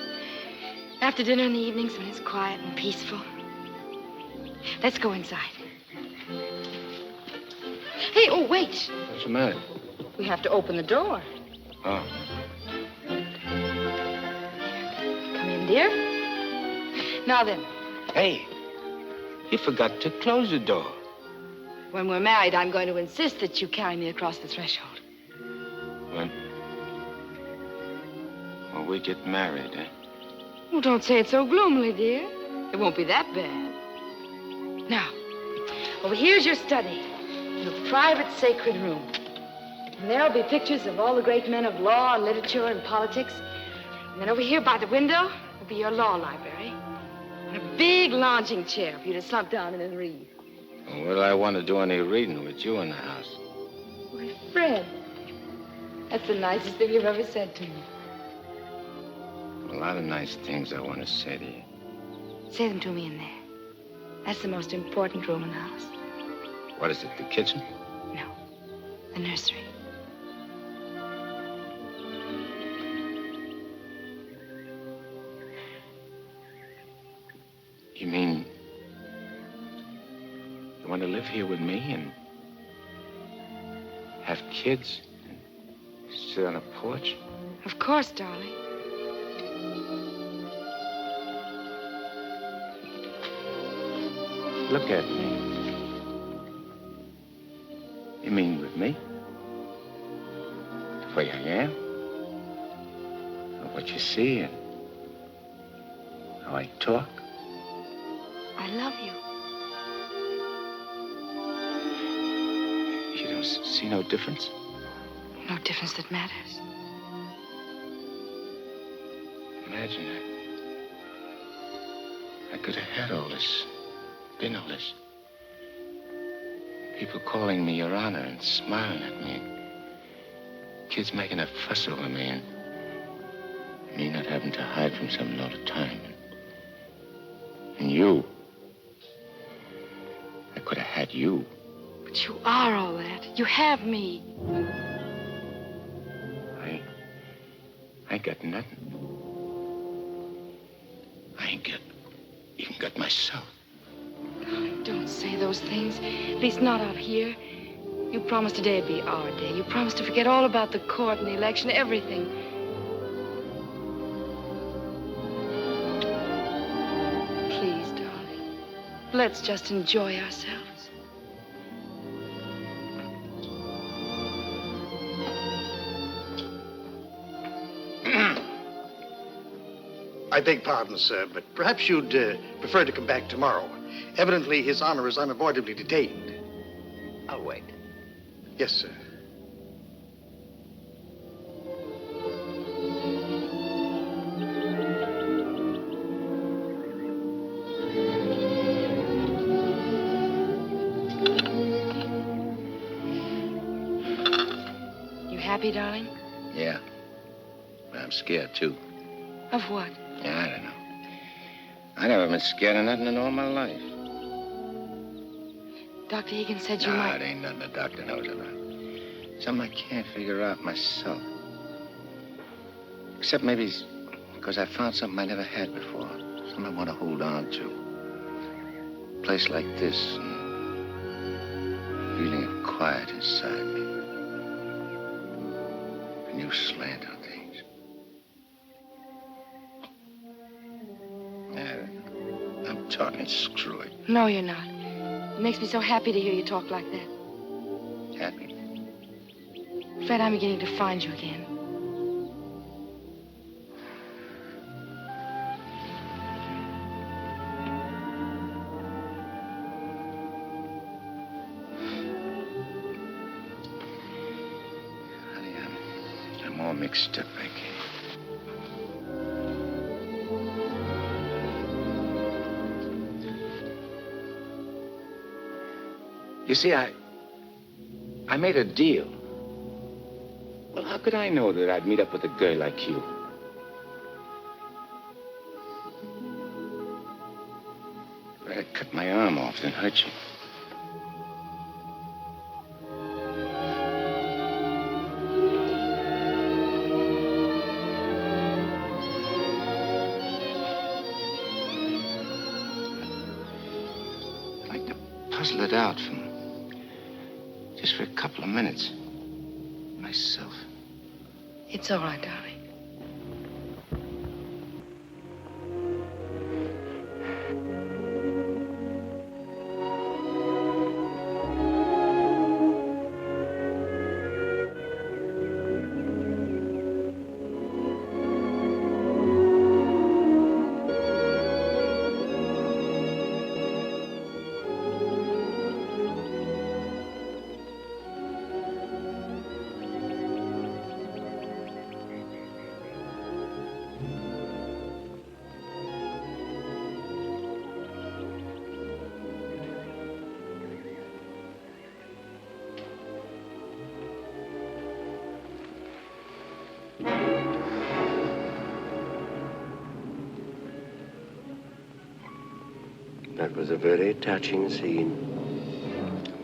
O: After dinner in the evenings when it's quiet and peaceful. Let's go inside. Hey, oh, wait.
N: What's the matter?
O: We have to open the door.
N: Oh.
O: Come in, dear. Now then.
N: Hey, you forgot to close the door.
O: When we're married, I'm going to insist that you carry me across the threshold.
N: When? Well, we get married, eh?
O: Well, don't say it so gloomily, dear. It won't be that bad. Now, over here's your study. Your private, sacred room. And there'll be pictures of all the great men of law and literature and politics. And then over here by the window will be your law library. And a big lounging chair for you to slump down in and read.
N: Well, will I want to do any reading with you in the house?
O: Why, Fred, that's the nicest thing you've ever said to me.
N: A lot of nice things I want to say to you.
O: Say them to me in there. That's the most important room in the house.
N: What is it, the kitchen?
O: No, the nursery.
N: You mean you want to live here with me and have kids and sit on a porch?
O: Of course, darling.
N: Look at me. You mean with me? The way I am? Or what you see and how I talk?
O: I love you.
N: You don't see no difference?
O: No difference that matters.
N: Imagine I could have had all this been all this? People calling me Your Honor and smiling at me. Kids making a fuss over me and me not having to hide from something all the time. And you. I could have had you.
O: But you are all that. You have me.
N: I ain't got nothing. I ain't even got myself.
O: Darling, don't say those things. At least not out here. You promised today'd be our day. You promised to forget all about the court and the election, everything. Please, darling. Let's just enjoy ourselves.
L: I beg pardon, sir, but perhaps you'd prefer to come back tomorrow. Evidently, His Honor is unavoidably detained.
B: I'll wait.
L: Yes, sir.
O: You happy, darling?
N: Yeah. But I'm scared, too.
O: Of what?
N: Yeah, I don't know. I never been scared of nothing in all my life.
O: Dr. Higgins said you
N: Nah,
O: might...
N: it ain't nothing the doctor knows about. Something I can't figure out myself. Except maybe because I found something I never had before. Something I want to hold on to. A place like this, and feeling of quiet inside me. A new slant on things. I'm talking screwy.
O: No, you're not. It makes me so happy to hear you talk like that.
N: Happy?
O: Fred, I'm beginning to find you again.
N: Honey, I'm all mixed up, I guess. You see, I made a deal. Well, how could I know that I'd meet up with a girl like you? If I'd cut my arm off, then hurt you. I'd like to puzzle it out just for a couple of minutes. Myself.
O: It's all right, darling.
G: That was a very touching scene.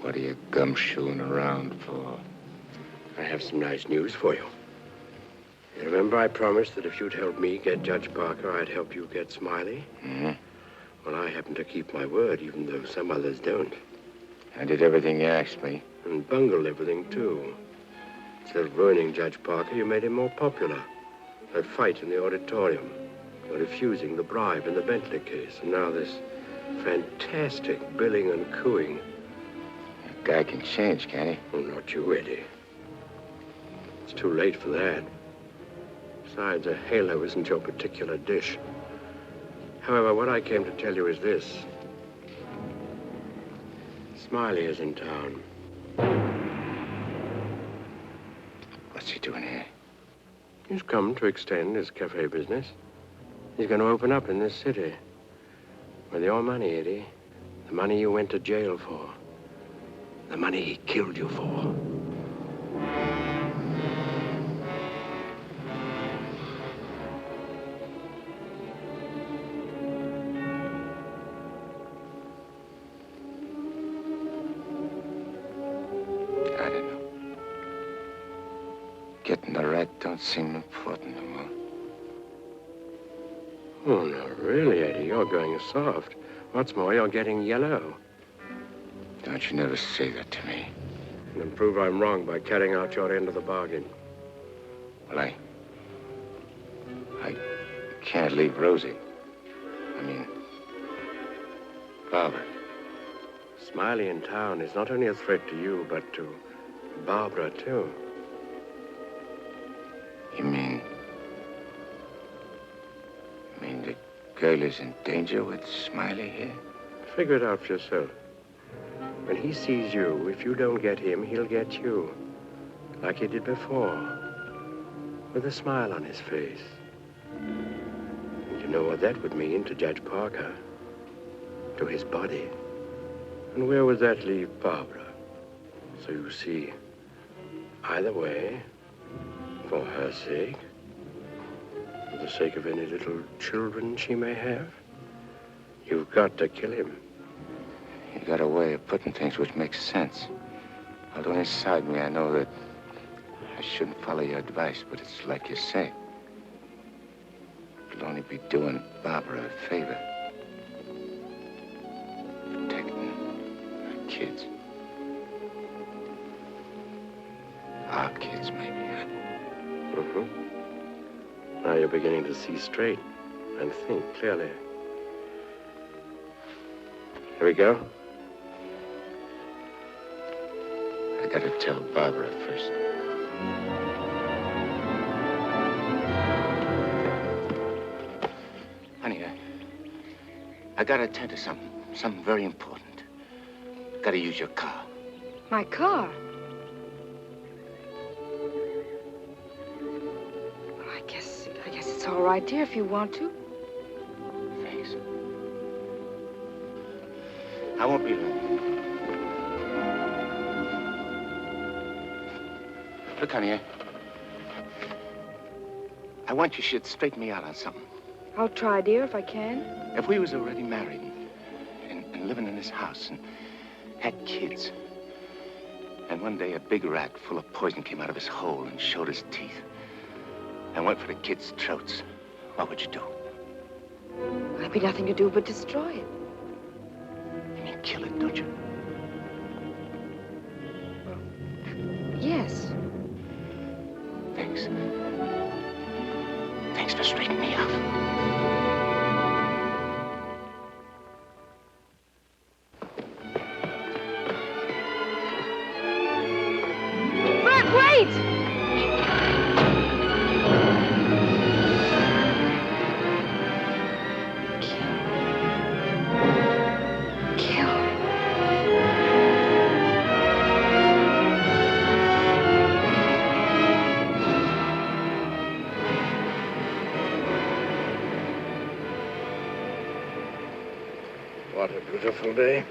N: What are you gumshoeing around for?
G: I have some nice news for you. You remember I promised that if you'd help me get Judge Parker, I'd help you get Smiley?
N: Mm-hmm.
G: Well, I happen to keep my word, even though some others don't.
N: I did everything you asked me.
G: And bungled everything, too. Instead of ruining Judge Parker, you made him more popular. That fight in the auditorium. You're refusing the bribe in the Bentley case. And now this fantastic billing and cooing.
N: A guy can change, can't he?
G: Oh, not you, Eddie. It's too late for that. Besides, a halo isn't your particular dish. However, what I came to tell you is this. Smiley is in town.
N: What's he doing here?
G: He's come to extend his cafe business. He's going to open up in this city. With your money, Eddie,
S: The money you went to jail for. The money he killed you for.
N: I don't know. Getting the rat don't seem important anymore.
S: Oh, no, really, Eddie, you're going soft. What's more, you're getting yellow.
N: Don't you never say that to me.
S: And prove I'm wrong by carrying out your end of the bargain.
N: Well, I can't leave Rosie. I mean, Barbara.
S: Smiley in town is not only a threat to you, but to Barbara, too.
N: You mean the girl is in danger with Smiley here?
S: Figure it out for yourself. When he sees you, if you don't get him, he'll get you. Like he did before. With a smile on his face. You know what that would mean to Judge Parker. To his body. And where would that leave Barbara? So you see, either way, for her sake, for the sake of any little children she may have, you've got to kill him.
N: You got a way of putting things which makes sense. Although inside me I know that I shouldn't follow your advice, but it's like you say. It'll only be doing Barbara a favor. Protecting her kids. Our kids, maybe, huh?
S: Mm-hmm. Now you're beginning to see straight and think clearly. Here we go.
N: I gotta tell Barbara first. Honey, I gotta attend to something very important. Gotta use your car.
O: My car? Well, I guess it's all right, dear, if you want to.
N: Thanks. I won't be long. Look, honey, I want you should straighten me out on something.
O: I'll try, dear, if I can.
N: If we was already married and living in this house and had kids, and one day a big rat full of poison came out of his hole and showed his teeth and went for the kids' throats, what would you do?
O: There'd be nothing to do but destroy it.
N: You mean kill it, don't you?
O: Yes.
N: Thanks. Thanks for straightening me out.
O: Fred, wait!
S: What a beautiful day.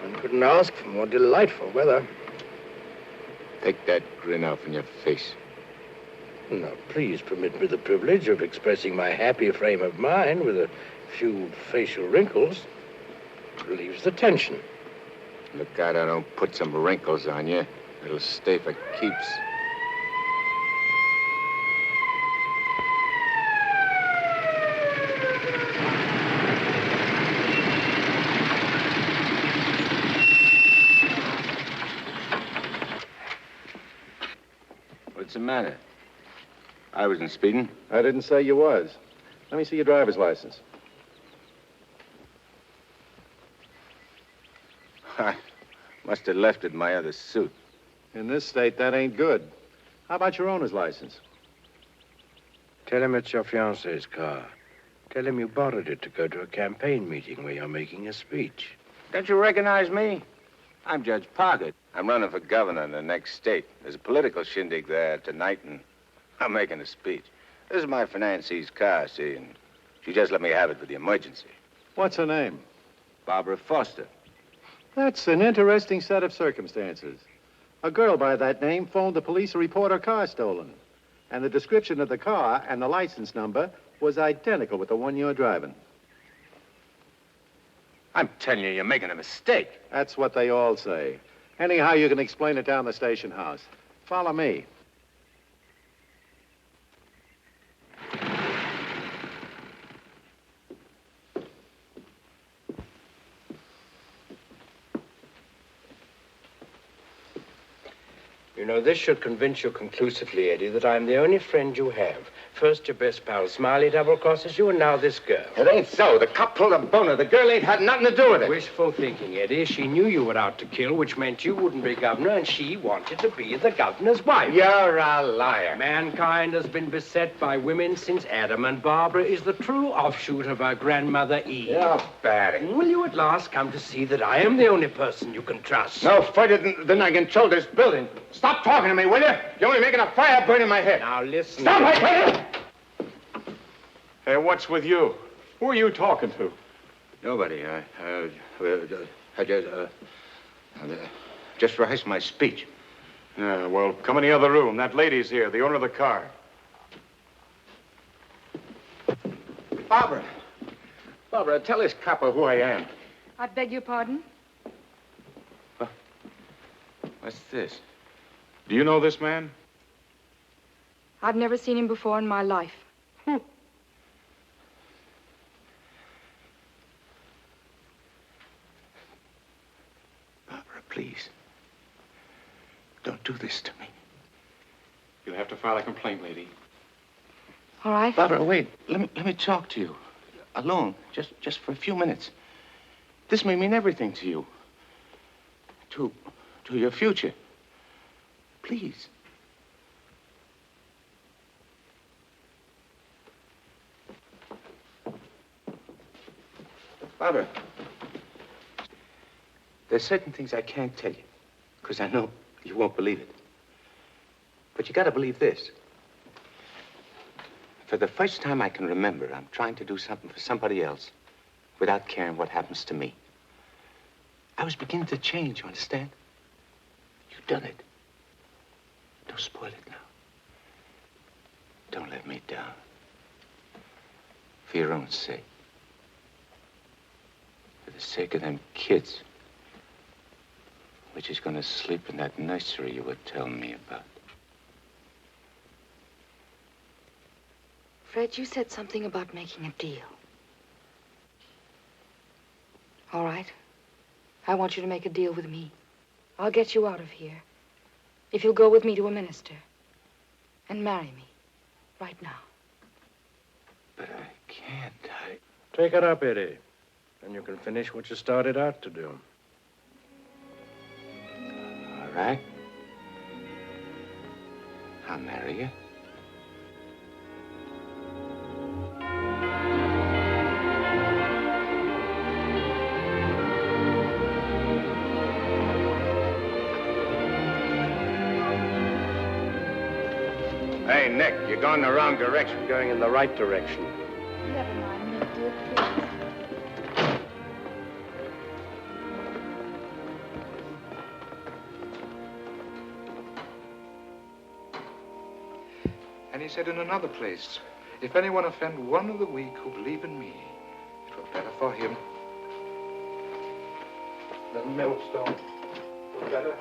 S: One couldn't ask for more delightful weather.
N: Take that grin off in your face.
S: Now, please permit me the privilege of expressing my happy frame of mind with a few facial wrinkles. It relieves the tension.
N: Look out I don't put some wrinkles on you. It'll stay for keeps. What's the matter? I wasn't speeding.
A: I didn't say you was. Let me see your driver's license.
N: I must have left it in my other suit.
A: In this state, that ain't good. How about your owner's license?
S: Tell him it's your fiancé's car. Tell him you borrowed it to go to a campaign meeting where you're making a speech.
N: Don't you recognize me? I'm Judge Parker. I'm running for governor in the next state. There's a political shindig there tonight, and I'm making a speech. This is my financee's car, see, and she just let me have it for the emergency.
A: What's her name?
N: Barbara Foster.
E: That's an interesting set of circumstances. A girl by that name phoned the police to report her car stolen. And the description of the car and the license number was identical with the one you're driving.
N: I'm telling you, you're making a mistake.
E: That's what they all say. Anyhow, you can explain it down the station house. Follow me.
S: You know, this should convince you conclusively, Eddie, that I'm the only friend you have. First, your best pal, Smiley, double-crosses you, and now this girl.
N: It ain't so. The cop pulled a boner. The girl ain't had nothing to do with it.
S: Wishful thinking, Eddie. She knew you were out to kill, which meant you wouldn't be governor, and she wanted to be the governor's wife.
N: You're a liar.
S: Mankind has been beset by women since Adam, and Barbara is the true offshoot of her grandmother Eve.
N: You're batty.
S: Will you at last come to see that I am the only person you can trust?
N: No further than I control this building. Stop talking to me, will you? You're only making a fire burn in my head.
S: Now, listen.
N: Stop, I tell you!
V: Hey, what's with you? Who are you talking to?
N: Nobody. Just rehearsed my speech.
V: Yeah, well, come in the other room. That lady's here, the owner of the car.
N: Barbara. Barbara, tell this copper who I am.
O: I beg your pardon?
N: What's this?
V: Do you know this man?
O: I've never seen him before in my life.
N: Barbara, please. Don't do this to me.
V: You'll have to file a complaint, lady.
O: All right.
N: Barbara, wait. Let me talk to you. Alone. Just for a few minutes. This may mean everything to you. To your future. Please. Barbara, there's certain things I can't tell you, because I know you won't believe it. But you gotta believe this. For the first time I can remember, I'm trying to do something for somebody else without caring what happens to me. I was beginning to change, you understand? You've done it. Don't spoil it now. Don't let me down. For your own sake. For the sake of them kids. Which is gonna sleep in that nursery you were telling me about.
O: Fred, you said something about making a deal. All right. I want you to make a deal with me. I'll get you out of here. If you'll go with me to a minister and marry me right now.
N: But I can't.
S: Take it up, Eddie. And you can finish what you started out to do.
N: All right. I'll marry you.
V: Hey, Nick, you're going the wrong direction.
S: I'm going in the right direction.
O: Never mind, Nick, dear, please.
W: And he said in another place, if anyone offend one of the weak who believe in me, it were better for him. The millstone were better.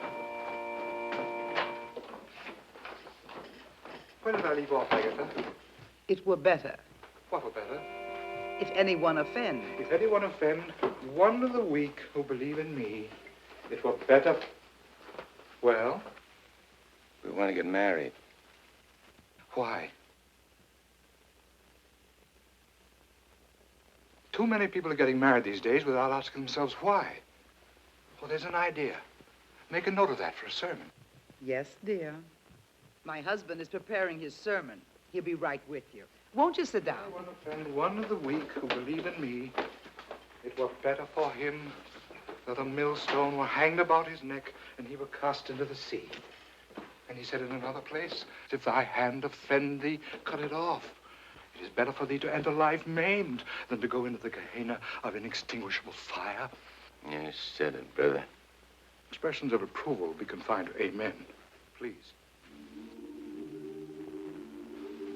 W: Where did I leave off, Agatha?
X: It were better
W: What were better?
X: if anyone offend.
W: If anyone offend one of the weak who believe in me, it were better. Well,
N: We want to get married.
W: why? Too many people are getting married these days without asking themselves why. Well, there's an idea. Make a note of that for a sermon.
X: Yes, dear. My husband is preparing his sermon. He'll be right with you. Won't you sit down?
W: Anyone offend one of the weak who believe in me, it were better for him that a millstone were hanged about his neck and he were cast into the sea. And he said in another place, if thy hand offend thee, cut it off. It is better for thee to enter life maimed than to go into the Gehenna of inextinguishable fire.
N: You said it, brother.
W: Expressions of approval be confined to amen, please.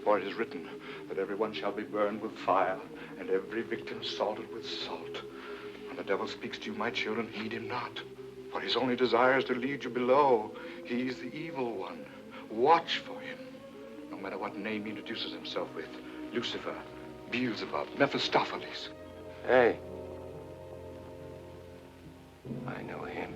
W: For it is written that everyone shall be burned with fire, and every victim salted with salt. When the devil speaks to you, my children, heed him not. For his only desire is to lead you below. He is the evil one. Watch for him. No matter what name he introduces himself with. Lucifer, Beelzebub, Mephistopheles.
N: Hey. I know him.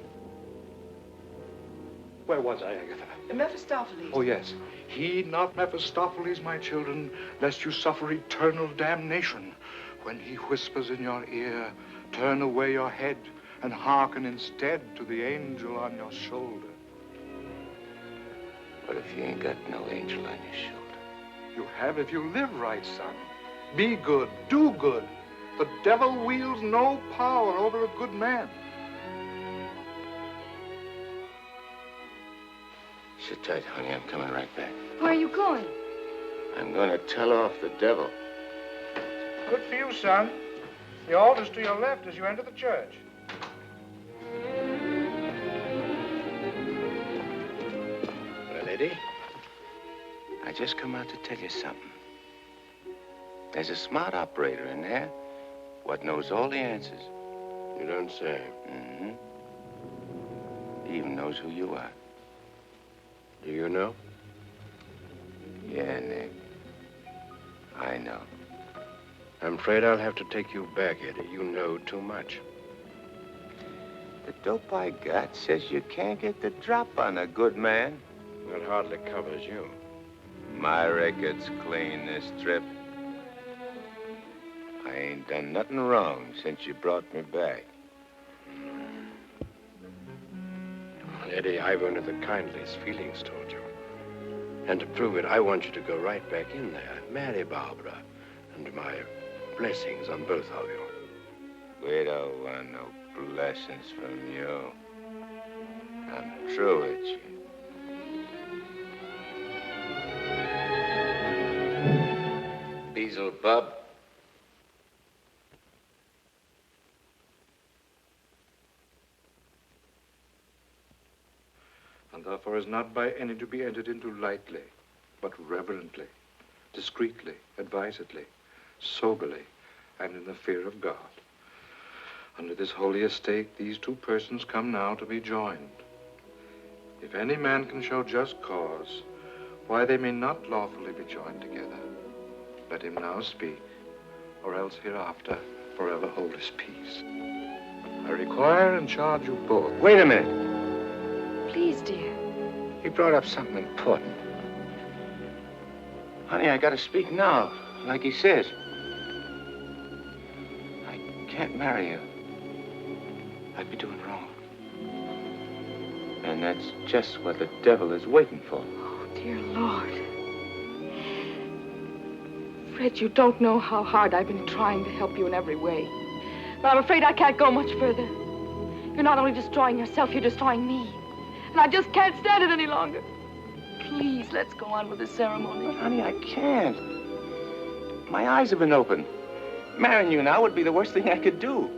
W: Where was I, Agatha?
X: Mephistopheles.
W: Oh, yes. Heed not Mephistopheles, my children, lest you suffer eternal damnation. When he whispers in your ear, turn away your head and hearken instead to the angel on your shoulder.
N: What if you ain't got no angel on your shoulder?
W: You have if you live right, son. Be good, do good. The devil wields no power over a good man.
N: Sit tight, honey. I'm coming right back.
O: Where are you going?
N: I'm going to tell off the devil.
W: Good for you, son. The altar's to your left as you enter the church.
N: Well, Eddie, I just come out to tell you something. There's a smart operator in there what knows all the answers.
G: You don't say.
N: Mm-hmm. He even knows who you are.
G: Do you know?
N: Yeah, Nick. I know.
G: I'm afraid I'll have to take you back, Eddie. You know too much.
N: The dope I got says you can't get the drop on a good man.
G: That hardly covers you.
N: My record's clean this trip. I ain't done nothing wrong since you brought me back.
G: Well, Eddie, I've only the kindliest feelings toward you. And to prove it, I want you to go right back in there, marry Barbara, and my blessings on both of you.
N: We don't want no blessings from you. I'm through with you. Beelzebub.
W: And therefore is not by any to be entered into lightly, but reverently, discreetly, advisedly, soberly, and in the fear of God. Under this holy estate, these two persons come now to be joined. If any man can show just cause why they may not lawfully be joined together, let him now speak, or else hereafter forever hold his peace. I require and charge you both.
N: Wait a minute.
O: Please, dear.
N: He brought up something important. Honey, I gotta speak now, like he says. I can't marry you. I'd be doing wrong. And that's just what the devil is waiting for.
O: Oh, dear Lord. Fred, you don't know how hard I've been trying to help you in every way. But I'm afraid I can't go much further. You're not only destroying yourself, you're destroying me. And I just can't stand it any longer. Please, let's go on with the ceremony.
N: But, honey, I can't. My eyes have been opened. Marrying you now would be the worst thing I could do.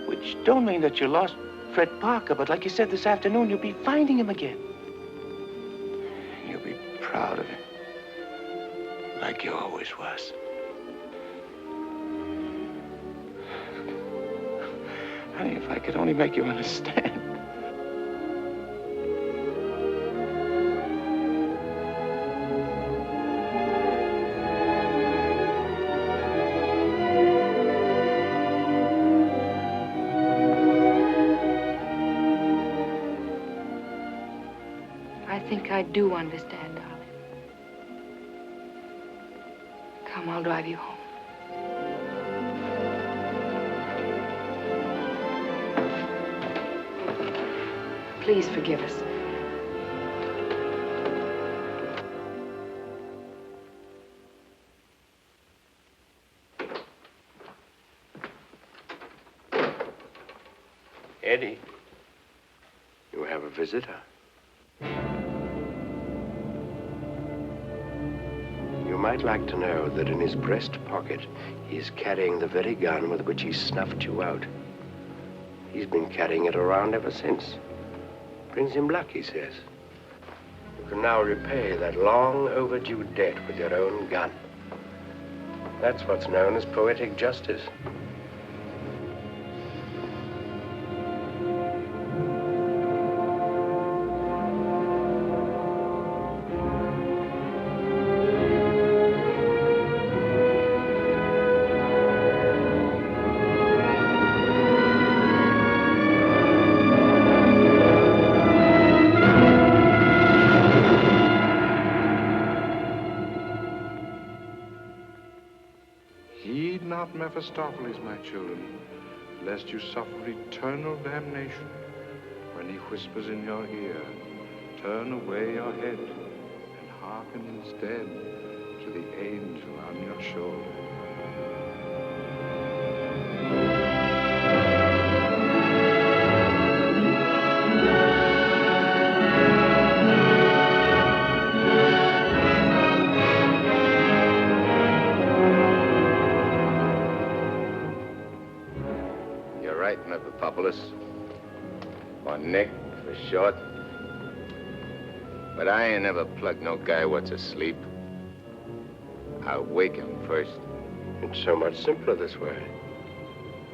N: Which don't mean that you lost Fred Parker, but like you said this afternoon, you'll be finding him again. And you'll be proud of him. Like you always was. Honey, if I could only make you understand.
O: I think I do understand, darling. Come, I'll drive you home. Please forgive us.
G: Eddie, you have a visitor. You might I'd like to know that in his breast pocket, he's carrying the very gun with which he snuffed you out. He's been carrying it around ever since. Brings him luck, he says. You can now repay that long overdue debt with your own gun. That's what's known as poetic justice.
W: Heed not Mephistopheles, my children, lest you suffer eternal damnation when he whispers in your ear, turn away your head and hearken instead to the angel on your shoulder.
N: Or Nick, for short. But I ain't never plugged no guy what's asleep. I'll wake him first.
G: It's so much simpler this way.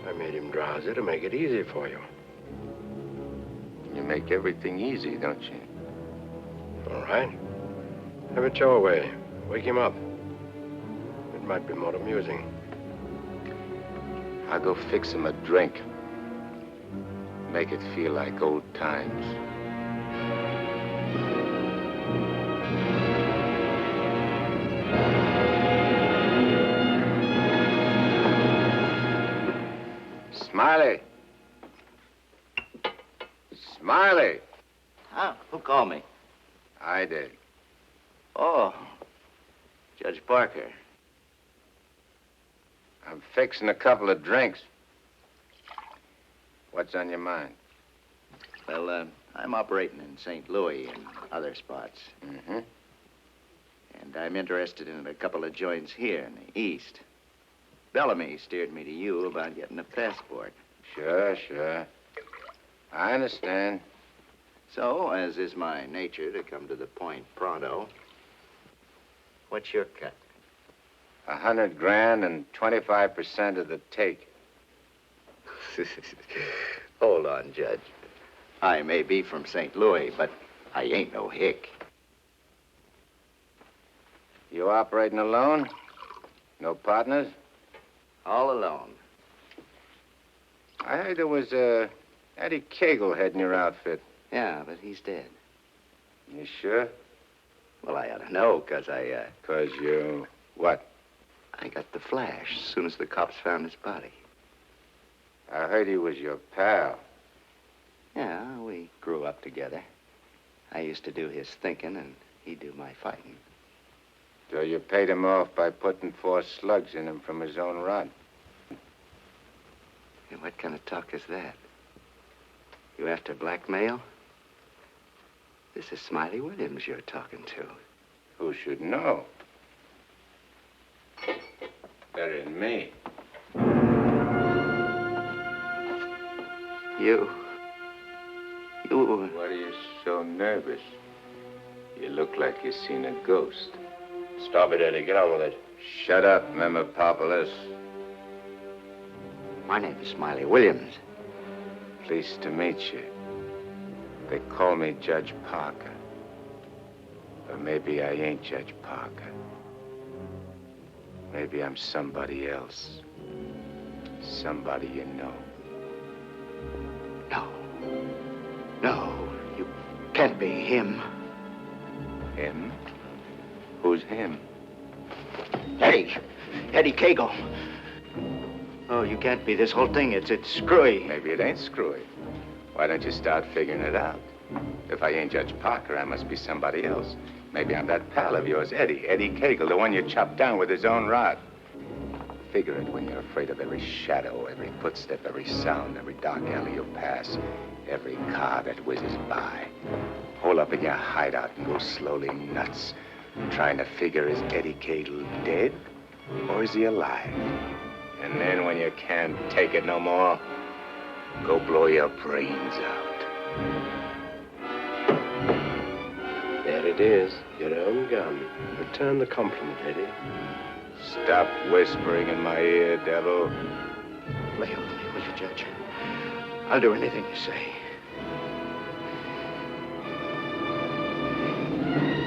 G: I made him drowsy to make it easy for you.
N: You make everything easy, don't you?
G: All right. Have it your way. Wake him up. It might be more amusing.
N: I'll go fix him a drink. Make it feel like old times. Smiley! Smiley!
B: Huh? Who called me?
N: I did.
B: Oh, Judge Parker.
N: I'm fixing a couple of drinks. What's on your mind?
B: Well, I'm operating in St. Louis and other spots.
N: Mm-hmm.
B: And I'm interested in a couple of joints here in the East. Bellamy steered me to you about getting a passport.
N: Sure. I understand.
B: So, as is my nature to come to the point pronto, what's your cut?
N: 100 grand and 25% of the take.
B: Hold on, Judge. I may be from St. Louis, but I ain't no hick.
N: You operating alone? No partners?
B: All alone.
N: I heard there was Eddie Kagle heading your outfit.
B: Yeah, but he's dead.
N: You sure?
B: Well, I ought to know, 'cause I,
N: 'Cause you... what?
B: I got the flash as soon as the cops found his body.
N: I heard he was your pal.
B: Yeah, we grew up together. I used to do his thinking, and he'd do my fighting.
N: So you paid him off by putting 4 slugs in him from his own rod.
B: And what kind of talk is that? You after blackmail? This is Smiley Williams you're talking to.
N: Who should know? Better than me.
B: You...
N: What are you so nervous? You look like you've seen a ghost.
G: Stop it, Eddie. Get on with it.
N: Shut up, Memopopoulos.
B: My name is Smiley Williams.
N: Pleased to meet you. They call me Judge Parker. Or maybe I ain't Judge Parker. Maybe I'm somebody else. Somebody you know.
B: No, you can't be him.
N: Him? Who's him?
B: Eddie Kagel. Oh, you can't be. This whole thing, it's screwy.
N: Maybe it ain't screwy. Why don't you start figuring it out? If I ain't Judge Parker, I must be somebody else. Maybe I'm that pal of yours, Eddie Kagel, the one you chopped down with his own rod. Figure it when you're afraid of every shadow, every footstep, every sound, every dark alley you pass, every car that whizzes by. Hole up in your hideout and go slowly nuts. Trying to figure, is Eddie Kagle dead or is he alive? And then when you can't take it no more, go blow your brains out.
S: There it is, your own gun. Return the compliment, Eddie.
N: Stop whispering in my ear, devil.
G: Lay off me, will you, Judge? I'll do anything you say.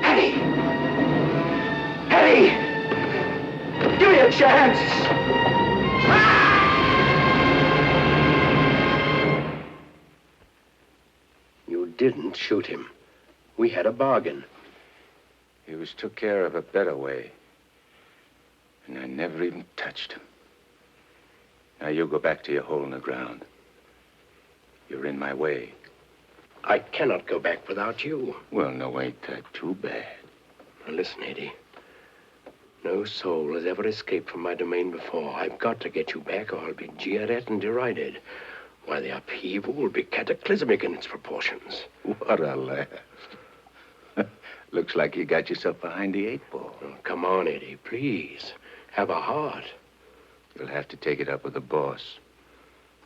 C: Eddie! Eddie! Give me a chance!
S: You didn't shoot him. We had a bargain.
N: He was took care of a better way. And I never even touched him. Now you go back to your hole in the ground. You're in my way.
S: I cannot go back without you.
N: Well, no, ain't that too bad.
S: Now listen, Eddie. No soul has ever escaped from my domain before. I've got to get you back or I'll be jeered at and derided. Why, the upheaval will be cataclysmic in its proportions.
N: What a laugh. Looks like you got yourself behind the 8 ball.
S: Oh, come on, Eddie, please. Have a heart.
N: You'll have to take it up with the boss.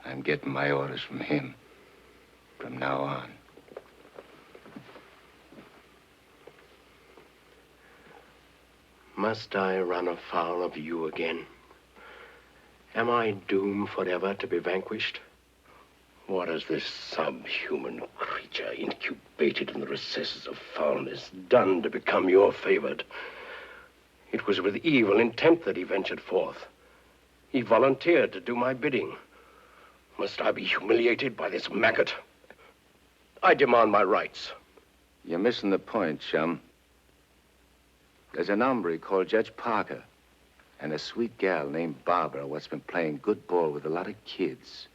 N: I'm getting my orders from him. From now on.
S: Must I run afoul of you again? Am I doomed forever to be vanquished? What has this subhuman creature, incubated in the recesses of foulness, done to become your favored? It was with evil intent that he ventured forth. He volunteered to do my bidding. Must I be humiliated by this maggot? I demand my rights.
N: You're missing the point, chum. There's an hombre called Judge Parker and a sweet gal named Barbara what's been playing good ball with a lot of kids,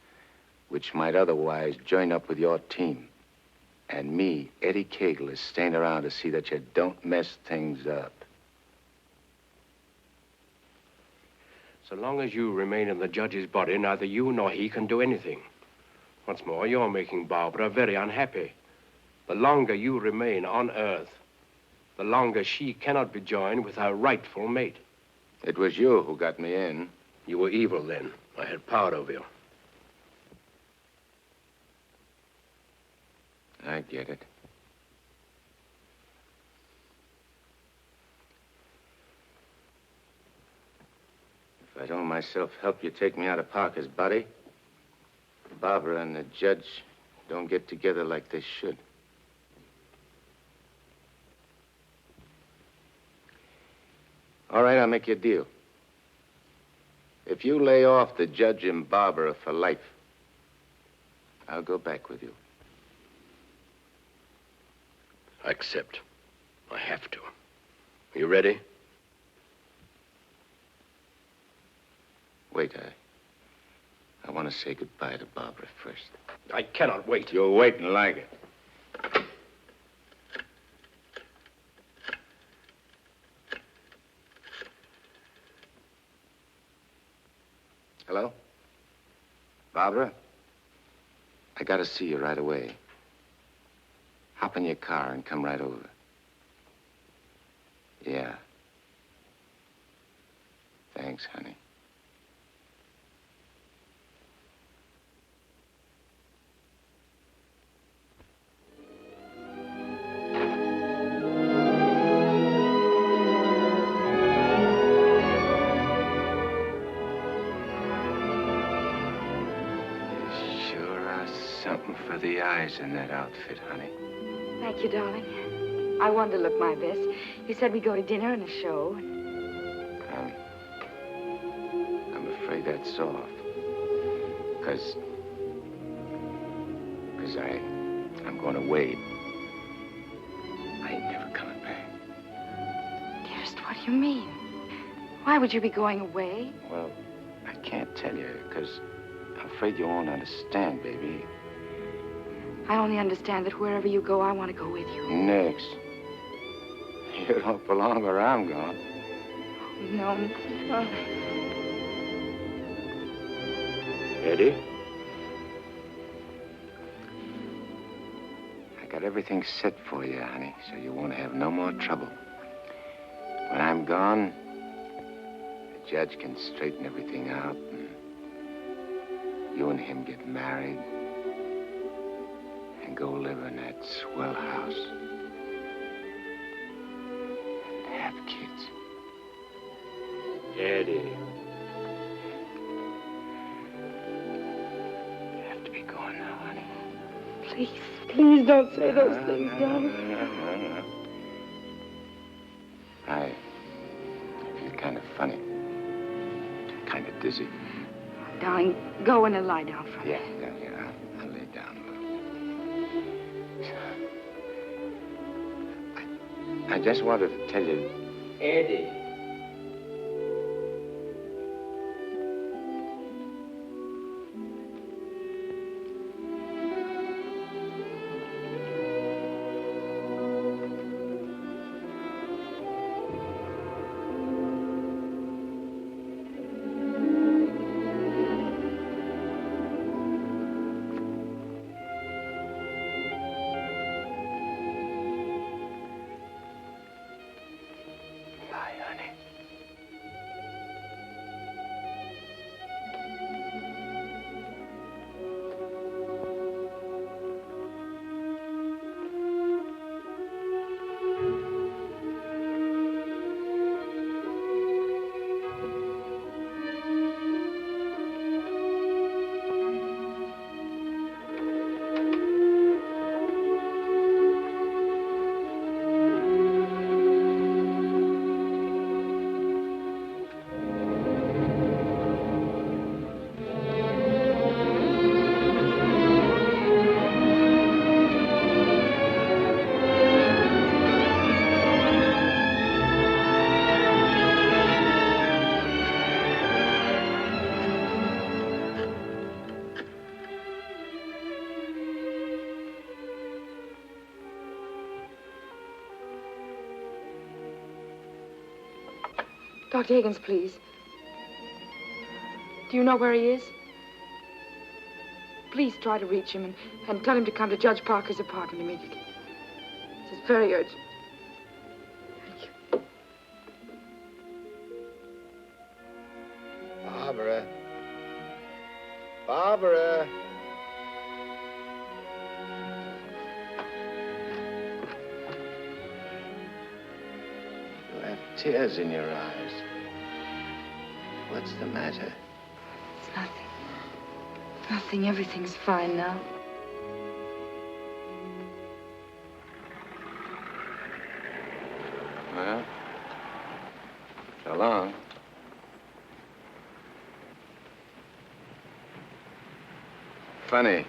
N: which might otherwise join up with your team. And me, Eddie Kagle, is staying around to see that you don't mess things up.
S: So long as you remain in the judge's body, neither you nor he can do anything. What's more, you're making Barbara very unhappy. The longer you remain on Earth, the longer she cannot be joined with her rightful mate.
N: It was you who got me in.
S: You were evil then. I had power over you.
N: I get it. If I don't myself help you take me out of Parker's body, Barbara and the judge don't get together like they should. All right, I'll make you a deal. If you lay off the judge and Barbara for life, I'll go back with you.
S: I accept. I have to. Are you ready?
N: Wait, I want to say goodbye to Barbara first.
S: I cannot wait.
N: You'll wait and like it. Hello? Barbara? I gotta see you right away. Hop in your car and come right over. Yeah. Thanks, honey. Something for the eyes in that outfit, honey.
O: Thank you, darling. I wanted to look my best. You said we'd go to dinner and a show.
N: I'm afraid that's off. Because I'm going to Wade. I ain't never coming back.
O: Dearest, what do you mean? Why would you be going away?
N: Well, I can't tell you, because I'm afraid you won't understand, baby.
O: I only understand that wherever you go, I want to go with you.
N: Nix. You don't belong where I'm going.
O: No. Oh.
S: Eddie?
N: I got everything set for you, honey, so you won't have no more trouble. When I'm gone, the judge can straighten everything out, and you and him get married and go live in that swell house and have kids.
S: Eddie.
N: You have to be going now, honey.
O: Please, please don't say those things, darling.
N: No. I feel kind of funny. Kind of dizzy.
O: Darling, go in and lie down for me.
N: Yeah. I'll lay down a little. I just wanted to tell you...
S: Eddie.
O: Dr. Higgins, please. Do you know where he is? Please try to reach him and tell him to come to Judge Parker's apartment immediately. This is very urgent.
N: Barbara. Barbara. You have tears in your eyes. What's the matter?
O: It's nothing. Nothing. Everything's fine now.
N: Well, so long. Funny.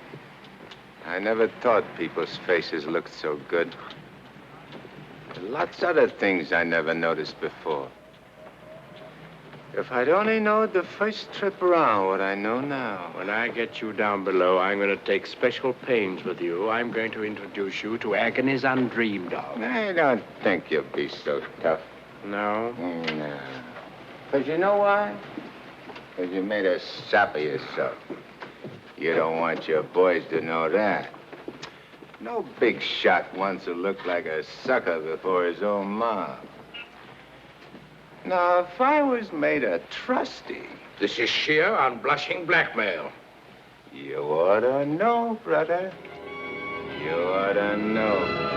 N: I never thought people's faces looked so good. There are lots other things I never noticed before. If I'd only known the first trip around what I know now.
S: When I get you down below, I'm going to take special pains with you. I'm going to introduce you to agonies undreamed of.
N: I don't think you'll be so tough.
S: No?
N: No. Because you know why? Because you made a sap of yourself. You don't want your boys to know that. No big shot wants to look like a sucker before his own mom. Now, if I was made a trustee...
S: This is sheer, unblushing blackmail.
N: You ought to know, brother. You ought to know.